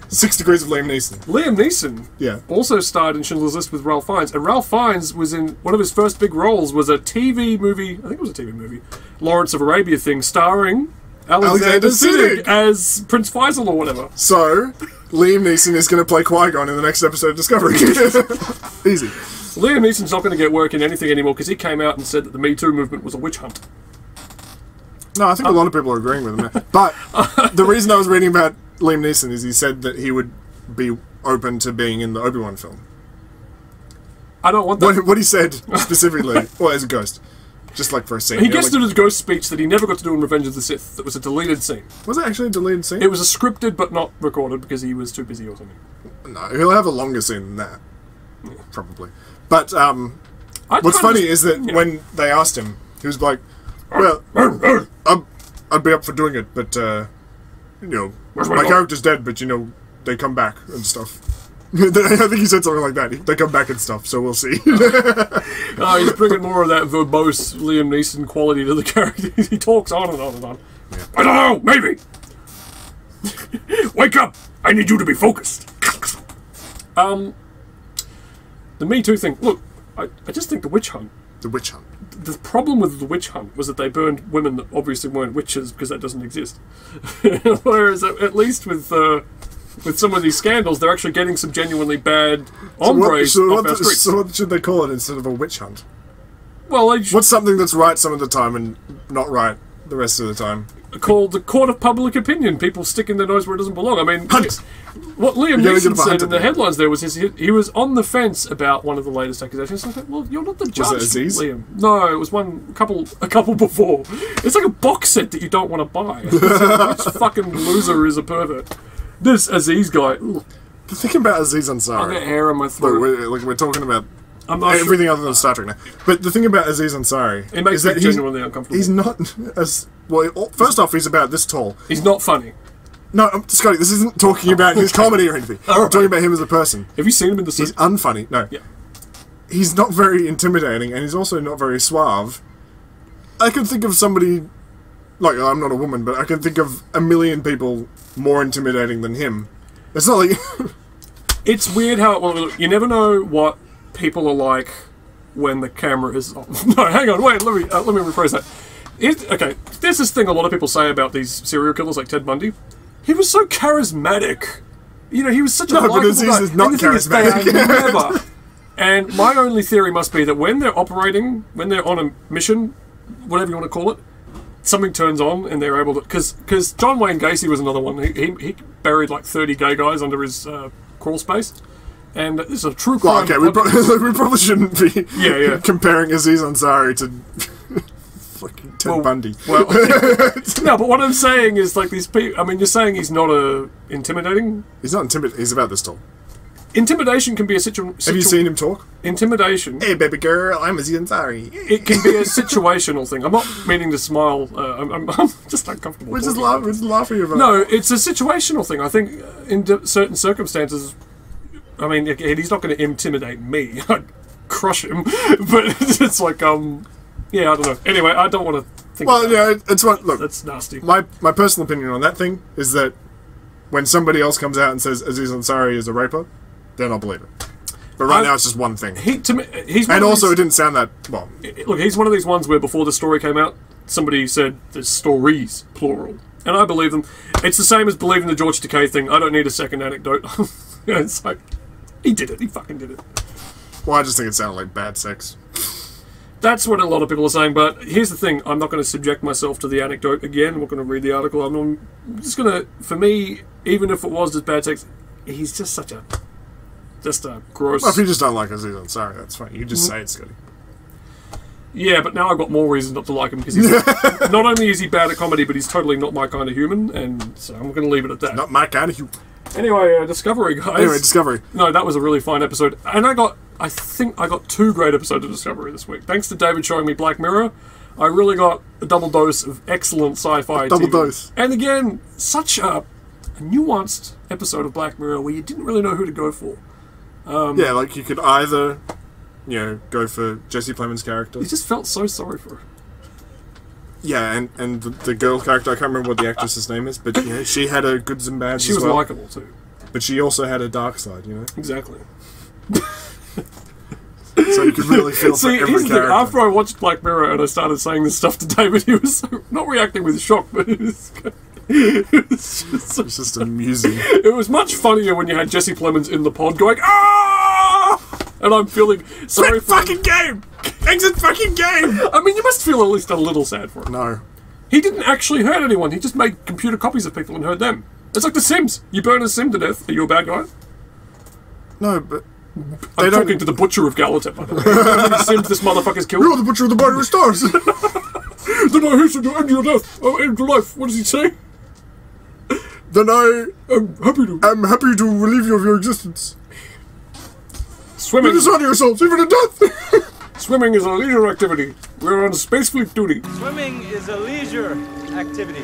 6 Degrees of Liam Neeson. Liam Neeson also starred in Schindler's List with Ralph Fiennes, and Ralph Fiennes was in one of his first big roles was a TV movie, I think it was a TV movie, Lawrence of Arabia thing, starring Alexander Siddig as Prince Faisal or whatever. So, Liam Neeson is going to play Qui-Gon in the next episode of Discovery. Easy. Liam Neeson's not going to get work in anything anymore because he came out and said that the Me Too movement was a witch hunt. No, I think a lot of people are agreeing with him. But the reason I was reading about Liam Neeson is he said that he would be open to being in the Obi-Wan film. I don't want that. What he said specifically, well, as a ghost, just like for a scene. He gets to do the ghost speech that he never got to do in Revenge of the Sith. That was a deleted scene. Was it actually a deleted scene? It was a scripted but not recorded because he was too busy or something. No, he'll have a longer scene than that. Probably. But what's funny is that when they asked him, he was like, well, I'd be up for doing it, but, my character's dead, but, they come back and stuff. I think he said something like that. They come back and stuff, so we'll see. He's bringing more of that verbose Liam Neeson quality to the character. He talks on and on and on. Yeah. I don't know, maybe. Wake up! I need you to be focused. The Me Too thing. Look, I just think the witch hunt. The witch hunt. The problem with the witch hunt was that they burned women that obviously weren't witches because that doesn't exist. Whereas at least with some of these scandals, they're actually getting some genuinely bad hombres off our streets. So what should they call it instead of a witch hunt? Well, what's something that's right some of the time and not right the rest of the time? Called the court of public opinion. People sticking their nose where it doesn't belong. I mean, what Liam Neeson said in the headlines there was he was on the fence about one of the latest accusations. I thought, well, you're not the judge, was it Aziz? Liam. No, it was a couple before. It's like a box set that you don't want to buy. Which fucking loser is a pervert? This Aziz guy. Ugh. The thing about Aziz Ansari. I got hair on my throat. Look, we're talking about everything other than Star Trek now. But the thing about Aziz Ansari it makes me genuinely uncomfortable. He's not as well. First off, he's about this tall. He's not funny. No, Scotty, this isn't talking about his comedy or anything. I'm talking about him as a person. Have you seen him in the suit? He's unfunny. No. Yeah. He's not very intimidating, and he's also not very suave. I can think of somebody, like, I'm not a woman, but I can think of a million people more intimidating than him. It's not like... It's weird how... Well, you never know what people are like when the camera is on. No, hang on, wait, let me rephrase that. Okay, there's this thing a lot of people say about these serial killers like Ted Bundy. He was so charismatic. He was such a likable guy. Is not charismatic. And my only theory must be that when they're operating, when they're on a mission, whatever you want to call it, something turns on and they're able to... Because John Wayne Gacy was another one. He buried like 30 gay guys under his crawl space. And this is a true crime. Well, okay, we probably shouldn't be comparing Aziz Ansari to... fucking Ted Bundy. Well, no, but what I'm saying is, like, these people... I mean, you're saying he's not intimidating? He's not intimidating. He's about this tall. intimidation can be a situation. Have you seen him talk? Intimidation. Hey, baby girl, I'm Aziz Ansari. It can be a situational thing. I'm not meaning to smile. I'm just uncomfortable. We're just laughing about. No, it's a situational thing. I think in certain circumstances, I mean, he's not going to intimidate me. I'd crush him, but it's like, yeah, I don't know. Anyway, I don't want to think. Well, yeah, it's what. Look, that's nasty. My personal opinion on that thing is that when somebody else comes out and says Aziz Ansari is a raper, then I'll believe it. But right now it's just one thing. He's and also, it didn't sound that well. Look, he's one of these ones where before the story came out, somebody said there's stories plural, and I believe them. It's the same as believing the George Takei thing. I don't need a second anecdote. It's like he did it. He fucking did it. Well, I just think it sounded like bad sex. That's what a lot of people are saying, but here's the thing. I'm not going to subject myself to the anecdote again. I'm not going to read the article. I'm just going to, for me, even if it was just bad sex, he's just such a gross... Well, if you just don't like Aziz Ansari, that's fine. You just say it, Scotty. Yeah, but now I've got more reason not to like him, because he's not only is he bad at comedy, but he's totally not my kind of human, and so I'm going to leave it at that. Not my kind of human. Anyway, Discovery, guys. Anyway, Discovery. No, that was a really fine episode. And I think I got 2 great episodes of Discovery this week. Thanks to David showing me Black Mirror, I really got a double dose of excellent sci-fi Double TV. dose. And again, such a nuanced episode of Black Mirror where you didn't really know who to go for. Yeah, like you could either, go for Jesse Plemons' character. You just felt so sorry for her. Yeah, and the girl character, I can't remember what the actress's name is, but she had her goods and bads. She was likable too. But she also had a dark side, Exactly. So you could really feel for every here's the character. thing, after I watched Black Mirror and I started saying this stuff to David, he was not reacting with shock, but it was just amusing. It was much funnier when you had Jesse Plemons in the pod going, "Ah!" And I'm feeling sorry for fucking game! Exit fucking game! I mean, you must feel at least a little sad for him. No. He didn't actually hurt anyone, he just made computer copies of people and hurt them. It's like The Sims. You burn a Sim to death, are you a bad guy? No, but... I'm talking to the butcher of Galatep, by the way. How many Sims this motherfucker's killed? You're the butcher of the binary stars! Then I hasten to end your death, end your life. What does he say? Then I'm happy to relieve you of your existence. Swimming. You dishonor yourselves, even in death! Swimming is a leisure activity. We're on space fleet duty. Swimming is a leisure activity.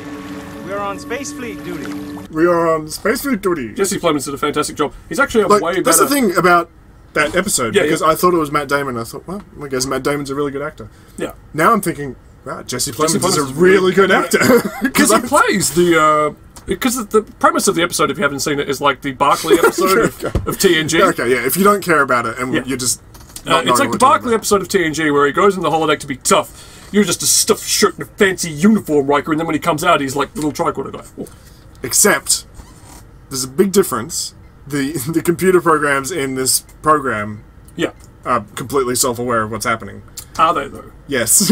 We are on space fleet duty. We are on space fleet duty. Jesse Plemons did a fantastic job. He's actually way better. That's the thing about that episode, Yeah, because yeah. I thought it was Matt Damon. I thought, well, I guess Matt Damon's a really good actor. Yeah. Now I'm thinking, wow, Jesse Plemons is a is really good actor. Because he plays the... Because the premise of the episode, if you haven't seen it, is like the Barclay episode of TNG. Okay, yeah, if you don't care about it and you're just... it's like the Barclay episode of TNG where he goes in the holodeck to be tough. You're just a stuffed shirt and a fancy uniform, Riker, and then when he comes out, he's like little tricorder guy. Oh. Except, there's a big difference. The computer programs in this program are completely self-aware of what's happening. Are they, though? Yes.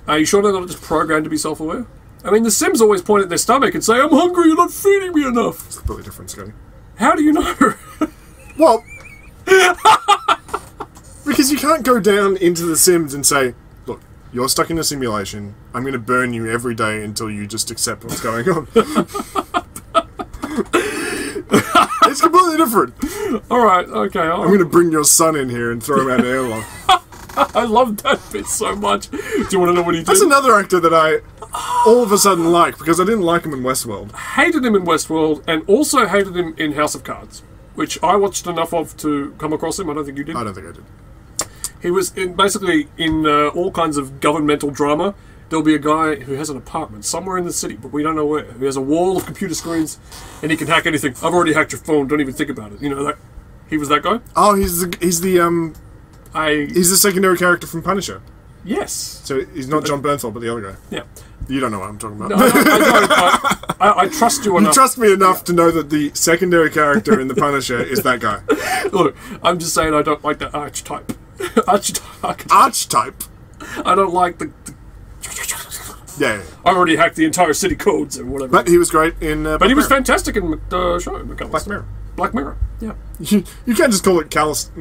Are you sure they're not just programmed to be self-aware? I mean, the Sims always point at their stomach and say, "I'm hungry, you're not feeding me enough." It's completely different, Scotty. How do you know? Well, because you can't go down into the Sims and say, "Look, you're stuck in a simulation. I'm going to burn you every day until you just accept what's going on." It's completely different. Alright, okay. I'm going to bring your son in here and throw him out an airlock. I love that bit so much. Do you want to know what he did? That's another actor that I all of a sudden like, because I didn't like him in Westworld. Hated him in Westworld, and also hated him in House of Cards, which I watched enough of to come across him. I don't think you did. I don't think I did. He was basically in all kinds of governmental drama. There'll be a guy who has an apartment somewhere in the city, but we don't know where. He has a wall of computer screens, and he can hack anything. I've already hacked your phone. Don't even think about it. You know that. He was that guy. Oh, he's the secondary character from Punisher. Yes. So he's not John Bernthal, but the other guy. Yeah. You don't know what I'm talking about. No, I trust you enough. You trust me enough to know that the secondary character in the Punisher is that guy. Look, I'm just saying I don't like that archetype. Archetype? I don't like the Yeah. I already hacked the entire city codes or whatever. But he was great in But he was fantastic in the show, Black Mirror. Black Mirror, yeah. You can't just call it USS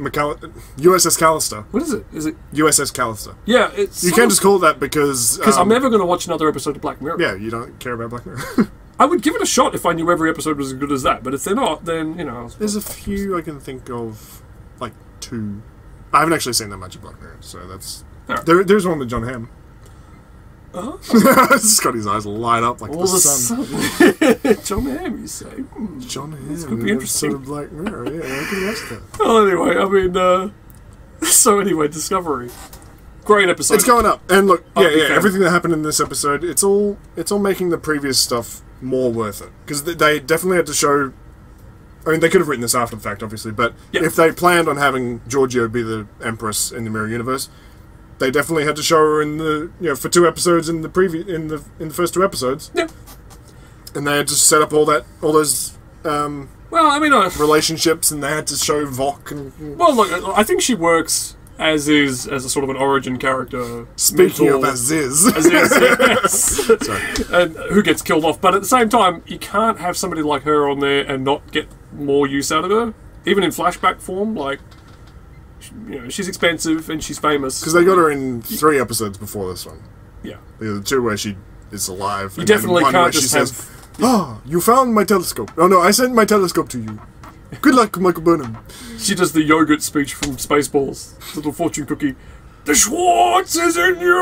Callister. What is it? Is it USS Callister? Yeah, it's... You can't just call it that because... Because I'm never going to watch another episode of Black Mirror. Yeah, you don't care about Black Mirror. I would give it a shot if I knew every episode was as good as that. But if they're not, then, you know... There's a few I can think of, like 2. I haven't actually seen that much of Black Mirror, so that's... Right. There's one with John Hamm. Scotty's eyes light up like the sun. John Hamm, you say? John Hamm. This could be interesting. Episode of Black Mirror, yeah, I can watch that. Well, anyway, I mean, so anyway, Discovery. Great episode. It's going up, and look, everything that happened in this episode, it's all making the previous stuff more worth it, because they definitely had to show. I mean, they could have written this after the fact, obviously, but if they planned on having Giorgio be the Empress in the Mirror Universe, they definitely had to show her in the for 2 episodes in the first 2 episodes. Yeah, and they had to set up all those. Well, I mean, relationships, and they had to show Vok. And well, look, I think she works as a sort of an origin character. Speaking of as is, yes. And who gets killed off. But at the same time, you can't have somebody like her on there and not get more use out of her, even in flashback form. Like, she's expensive and she's famous. Because they got her in 3 episodes before this one. Yeah, the 2 where she is alive. You definitely can't just have. "Ah, you found my telescope. Oh no, I sent my telescope to you. Good luck, Michael Burnham." She does the yogurt speech from Spaceballs. Little fortune cookie. The Schwartz is in you!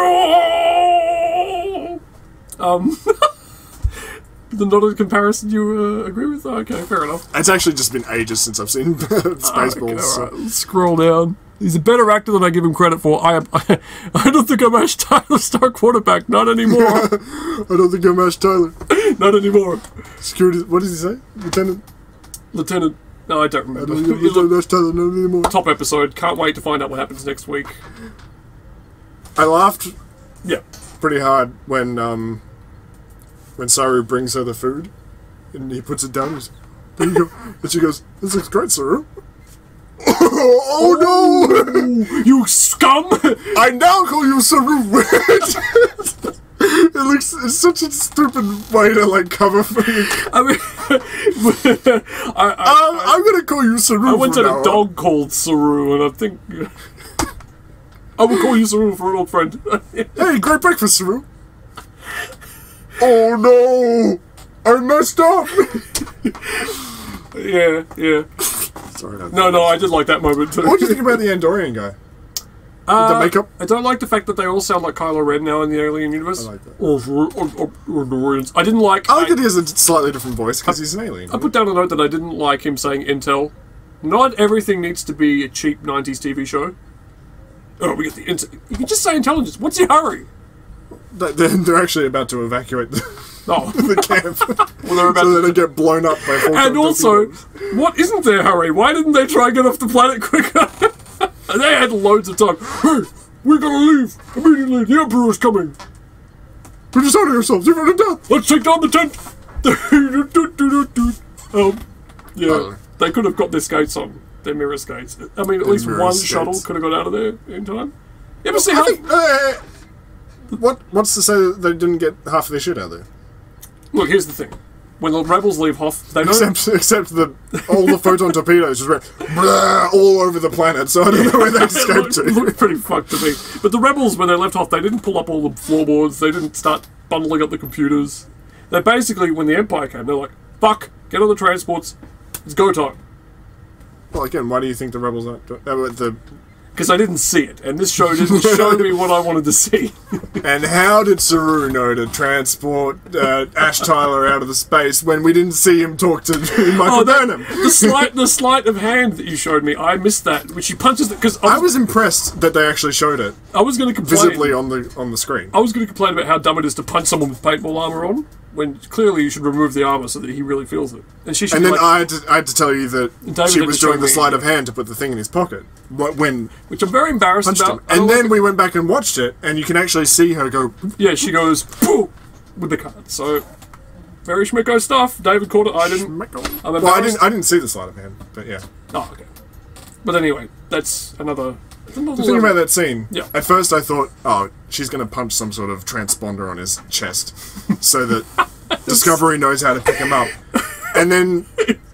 Not a comparison you agree with? Okay, fair enough. It's actually just been ages since I've seen Spaceballs. Okay, right. Scroll down. He's a better actor than I give him credit for. I don't think I'm Ash Tyler, star quarterback. Not anymore. I don't think I'm Ash Tyler. Not anymore. Security. What does he say? Lieutenant. No, I don't remember. I don't think I'm Ash Tyler. Not anymore. Top episode. Can't wait to find out what happens next week. I laughed. Yeah. Pretty hard when Saru brings her the food, and he puts it down. There you go. And she goes, "This looks great, Saru." Oh no! You scum! I now call you Saru. It's such a stupid way to like cover for you. I mean, I'm gonna call you Saru. I went to a dog called Saru, and I think I will call you Saru for an old friend. Hey, great breakfast, Saru. Oh no! I messed up. Yeah. Sorry. No, I did like that moment too. What do you think about the Andorian guy? The makeup? I don't like the fact that they all sound like Kylo Ren now in the Alien universe. I like that. Andorians. I didn't like... I like that he has a slightly different voice because he's an alien. I put down a note that I didn't like him saying Intel. Not everything needs to be a cheap 90s TV show. Oh, we get the Intel. You can just say intelligence. What's your hurry? They're actually about to evacuate the camp. Well, they're about so they don't get blown up by 4 And also, what isn't their hurry? Why didn't they try and get off the planet quicker? They had loads of time. Hey, we're gonna leave immediately. The Emperor's coming. We're just hiding ourselves. You're running down. Let's take down the tent. Yeah, they could have got their skates on. Their mirror skates. I mean, at least one shuttle could have got out of there in time. You ever see how... What's to say that they didn't get half of their shit out of there? Look, here's the thing. When the rebels leave Hoth, they don't... Except all the photon torpedoes just went all over the planet, so I don't know where they escaped to. It looked pretty fucked to me. But the rebels, when they left Hoth, they didn't pull up all the floorboards, they didn't start bundling up the computers. They basically, when the Empire came, they're like, fuck, get on the transports, it's go time. Well, again, why do you think the rebels aren't... Because I didn't see it, and this show didn't show me what I wanted to see. And how did Saru know to transport Ash Tyler out of the space when we didn't see him talk to Michael Burnham? The sleight of hand that you showed me, I missed that. When she punches it, because I was impressed that they actually showed it. I was going to complain visibly on the screen. I was going to complain about how dumb it is to punch someone with paintball armor on, when clearly you should remove the armor so that he really feels it. And she should. And then like, I had to tell you that she was doing the sleight of hand to put the thing in his pocket which I'm very embarrassed about. And then we went back and watched it, and you can actually see her go. Yeah, she goes poof with the card. So very schmicko stuff. David caught it. I didn't. Well, I didn't see the sleight of hand, but yeah. Oh, okay. But anyway, that's another. The thing about that scene, yeah. At first I thought, oh, she's going to punch some sort of transponder on his chest so that Discovery knows how to pick him up. And then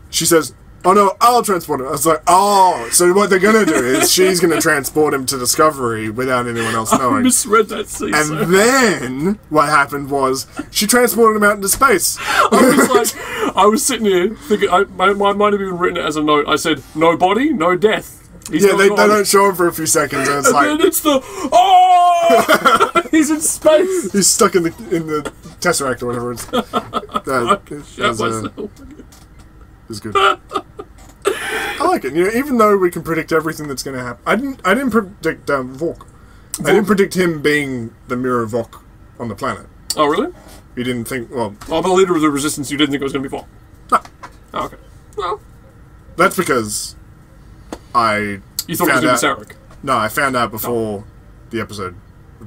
she says, oh no, I'll transport him. I was like, oh, so what they're going to do is she's going to transport him to Discovery without anyone else knowing. I misread that scene. And then what happened was she transported him out into space. I was sitting here thinking, I might have even written it as a note. I said, no body, no death. They don't show him for a few seconds, and it's then it's the he's in space. He's stuck in the Tesseract or whatever. It's good. I like it. You know, even though we can predict everything that's going to happen, I didn't predict Vok. I didn't predict him being the mirror Vok on the planet. Oh really? You didn't think? Well, the leader of the Resistance. You didn't think it was going to be Vok? No. Oh, okay. Well, that's because. You thought it was going to be Sarek? No, I found out before the episode.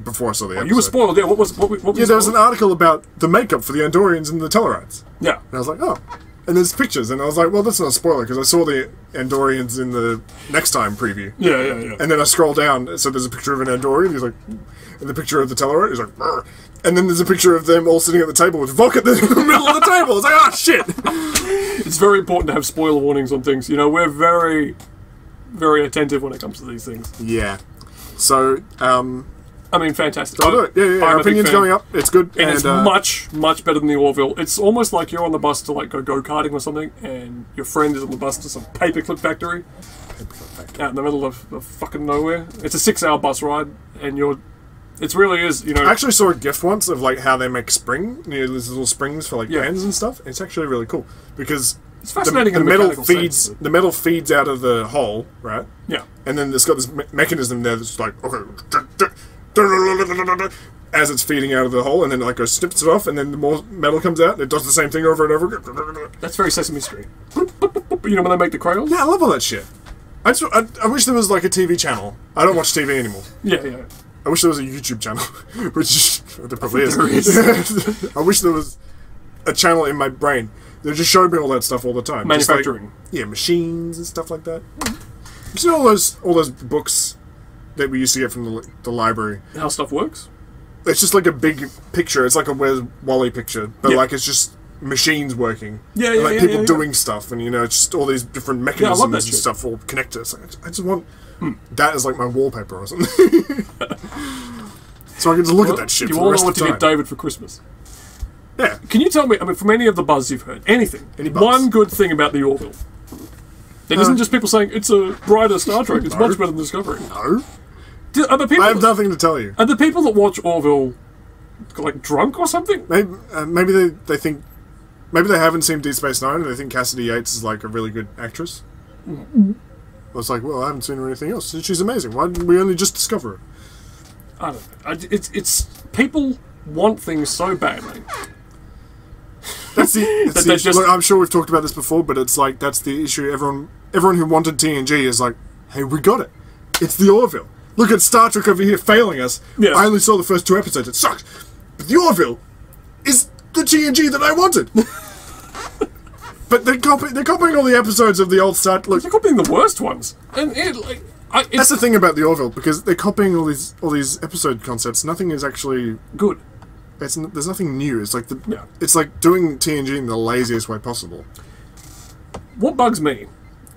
Before I saw the episode. You were spoiled, yeah. What was there was an article about the makeup for the Andorians and the Tellarites. Yeah. And I was like, oh. And there's pictures, and I was like, well, that's not a spoiler, because I saw the Andorians in the Next Time preview. Yeah. And then I scroll down, so there's a picture of an Andorian, he's like, and the picture of the Tellarite, he's like, brr. And then there's a picture of them all sitting at the table with Vok in the middle of the table. It's like, oh, shit! It's very important to have spoiler warnings on things. You know, we're very... very attentive when it comes to these things. Yeah. So, I mean, fantastic. I'll do it. Yeah. Our opinion's going up. It's good. And it's much, much better than the Orville. It's almost like you're on the bus to like go go-karting or something, and your friend is on the bus to some paperclip factory. Out in the middle of fucking nowhere. It's a 6-hour bus ride, and it really is, you know... I actually saw a GIF once of like how they make spring. You know, there's little springs for like pens and stuff. It's actually really cool, because... It's fascinating. The metal feeds out of the hole, right? Yeah. And then it's got this mechanism there that's like, okay, as it's feeding out of the hole, and then it like goes snips it off, and then the more metal comes out, and it does the same thing over and over. That's very Sesame Street. You know when they make the crayons? Yeah, I love all that shit. I wish there was like a TV channel. I don't watch TV anymore. Yeah. I wish there was a YouTube channel, which there probably is. I wish there was a channel in my brain. They just showed me all that stuff all the time. Manufacturing. Like, machines and stuff like that. You see all those books that we used to get from the library? How stuff works? It's just like a big picture. It's like a Where's Wally picture. But like it's just machines working. Yeah, and, like people doing stuff, and you know, it's just all these different mechanisms and stuff all connected. It's like, I just want that as like my wallpaper or something. So I can just look at that shit for the rest of the time. You all know what to get David for Christmas. Yeah. Can you tell me, I mean, from any of the buzz you've heard, anything, one good thing about the Orville? That isn't just people saying, it's a brighter Star Trek, it's much better than Discovery. No. I have nothing to tell you. Are the people that watch Orville, like, drunk or something? Maybe they think... Maybe they haven't seen Deep Space Nine and they think Cassidy Yates is, like, a really good actress. I was like, well, I haven't seen her anything else. She's amazing. Why didn't we only just discover her? I don't know. It's people want things so badly. That's the issue. Look, I'm sure we've talked about this before, but it's like that's the issue. Everyone who wanted TNG is like, hey, we got it. It's the Orville. Look at Star Trek over here failing us. Yeah. I only saw the first 2 episodes. It sucked. But the Orville is the TNG that I wanted. But they're copying all the episodes of the old Star Trek. They're copying the worst ones. And that's the thing about the Orville, because they're copying all these episode concepts. Nothing is actually good. There's nothing new. It's like it's like doing TNG in the laziest way possible. What bugs me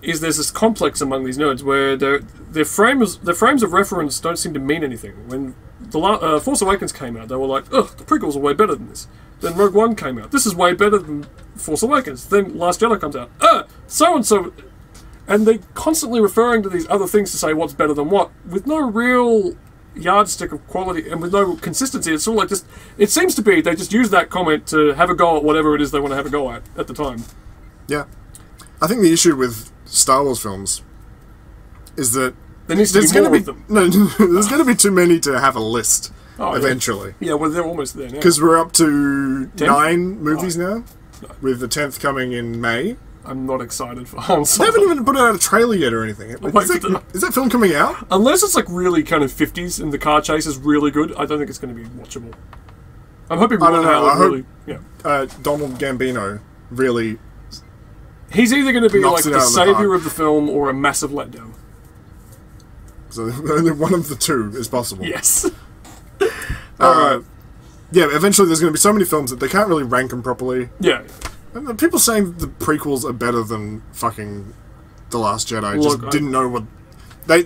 is there's this complex among these nerds where their frames of reference don't seem to mean anything. When the Force Awakens came out, they were like, "Ugh, the prequels are way better than this." Then Rogue One came out. This is way better than Force Awakens. Then Last Jedi comes out. So and so, and they're constantly referring to these other things to say what's better than what, with no real yardstick of quality and with no consistency. It's sort of like just, it seems to be they just use that comment to have a go at whatever it is they want to have a go at the time. Yeah. I think the issue with Star Wars films is that there needs to be more of them. No, there's going to be too many to have a list eventually. Yeah, well, they're almost there now. Because we're up to 9 movies now, with the 10th coming in May. I'm not excited for Han Solo. They haven't even put out a trailer yet or anything. Is that film coming out? Unless it's like really kind of 50s and the car chase is really good, I don't think it's going to be watchable. I'm hoping Donald Gambino really... He's either going to be like the saviour of the film or a massive letdown. So only one of the two is possible. Yes. Yeah, eventually there's going to be so many films that they can't really rank them properly. Yeah. And the people saying the prequels are better than fucking The Last Jedi just didn't know what... They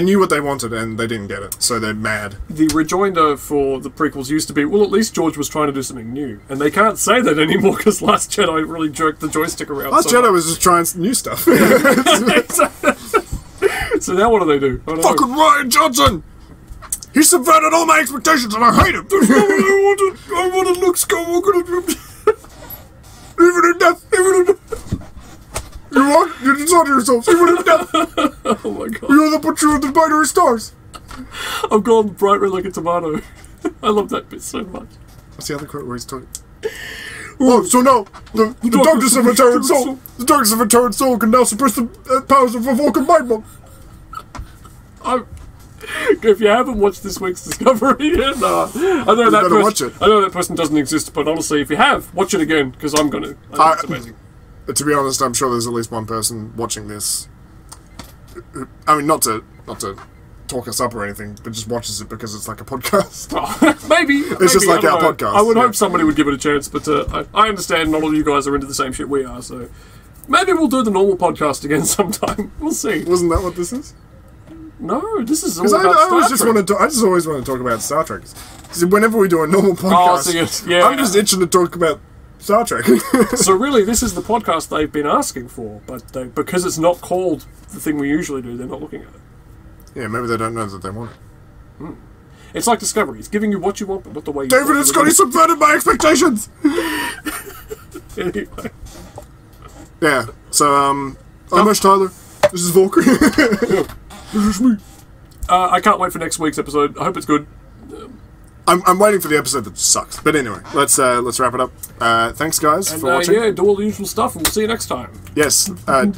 knew what they wanted and they didn't get it, so they're mad. The rejoinder for the prequels used to be, well, at least George was trying to do something new. And they can't say that anymore because Last Jedi really jerked the joystick around. Last Jedi was just trying new stuff. So now what do they do? Fucking Rian Johnson! He subverted all my expectations and I hate him! That's not what I wanted! I wanted Luke Skywalker! Even in death! Even in death! You what? You dishonor yourselves, even in death! Oh my god. You're the butcher of the binary stars! I've gone bright red like a tomato. I love that bit so much. What's the other quote where he's talking? Oh, so now, the darkness of a tyrant soul! The darkness of a tyrant soul can now suppress the powers of a Vulcan mind bomb! If you haven't watched this week's Discovery yet, I know that person. Watch it. I know that person doesn't exist, but honestly, if you have, watch it again because I'm gonna. It's amazing. To be honest, I'm sure there's at least one person watching this. I mean, not to talk us up or anything, but just watches it because it's like a podcast. Oh, maybe it's just like our podcast. I would hope somebody would give it a chance, but I understand not all of you guys are into the same shit we are, so maybe we'll do the normal podcast again sometime. We'll see. Wasn't that what this is? No, this is all about Star Trek. I just always want to talk about Star Trek. So whenever we do a normal podcast, I'm just itching to talk about Star Trek. So really, this is the podcast they've been asking for, but because it's not called the thing we usually do, they're not looking at it. Yeah, maybe they don't know that they want it. It's like Discovery. It's giving you what you want, but not the way you David and Scotty subverted my expectations! Anyway. Yeah, so, I'm Ash Tyler. This is Volker. This is me. I can't wait for next week's episode. I hope it's good. I'm waiting for the episode that sucks. But anyway, let's wrap it up. Thanks, guys, for watching. Yeah, do all the usual stuff, and we'll see you next time. Yes,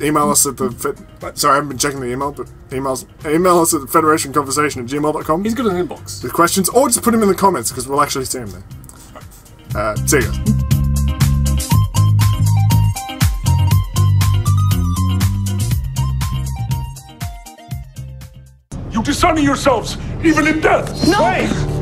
email us at sorry, I haven't been checking the email, but email us at federationconversation@gmail.com. He's got an inbox. With questions, or just put them in the comments, because we'll actually see them there. See you guys. You dishonor yourselves, even in death! No! Wait!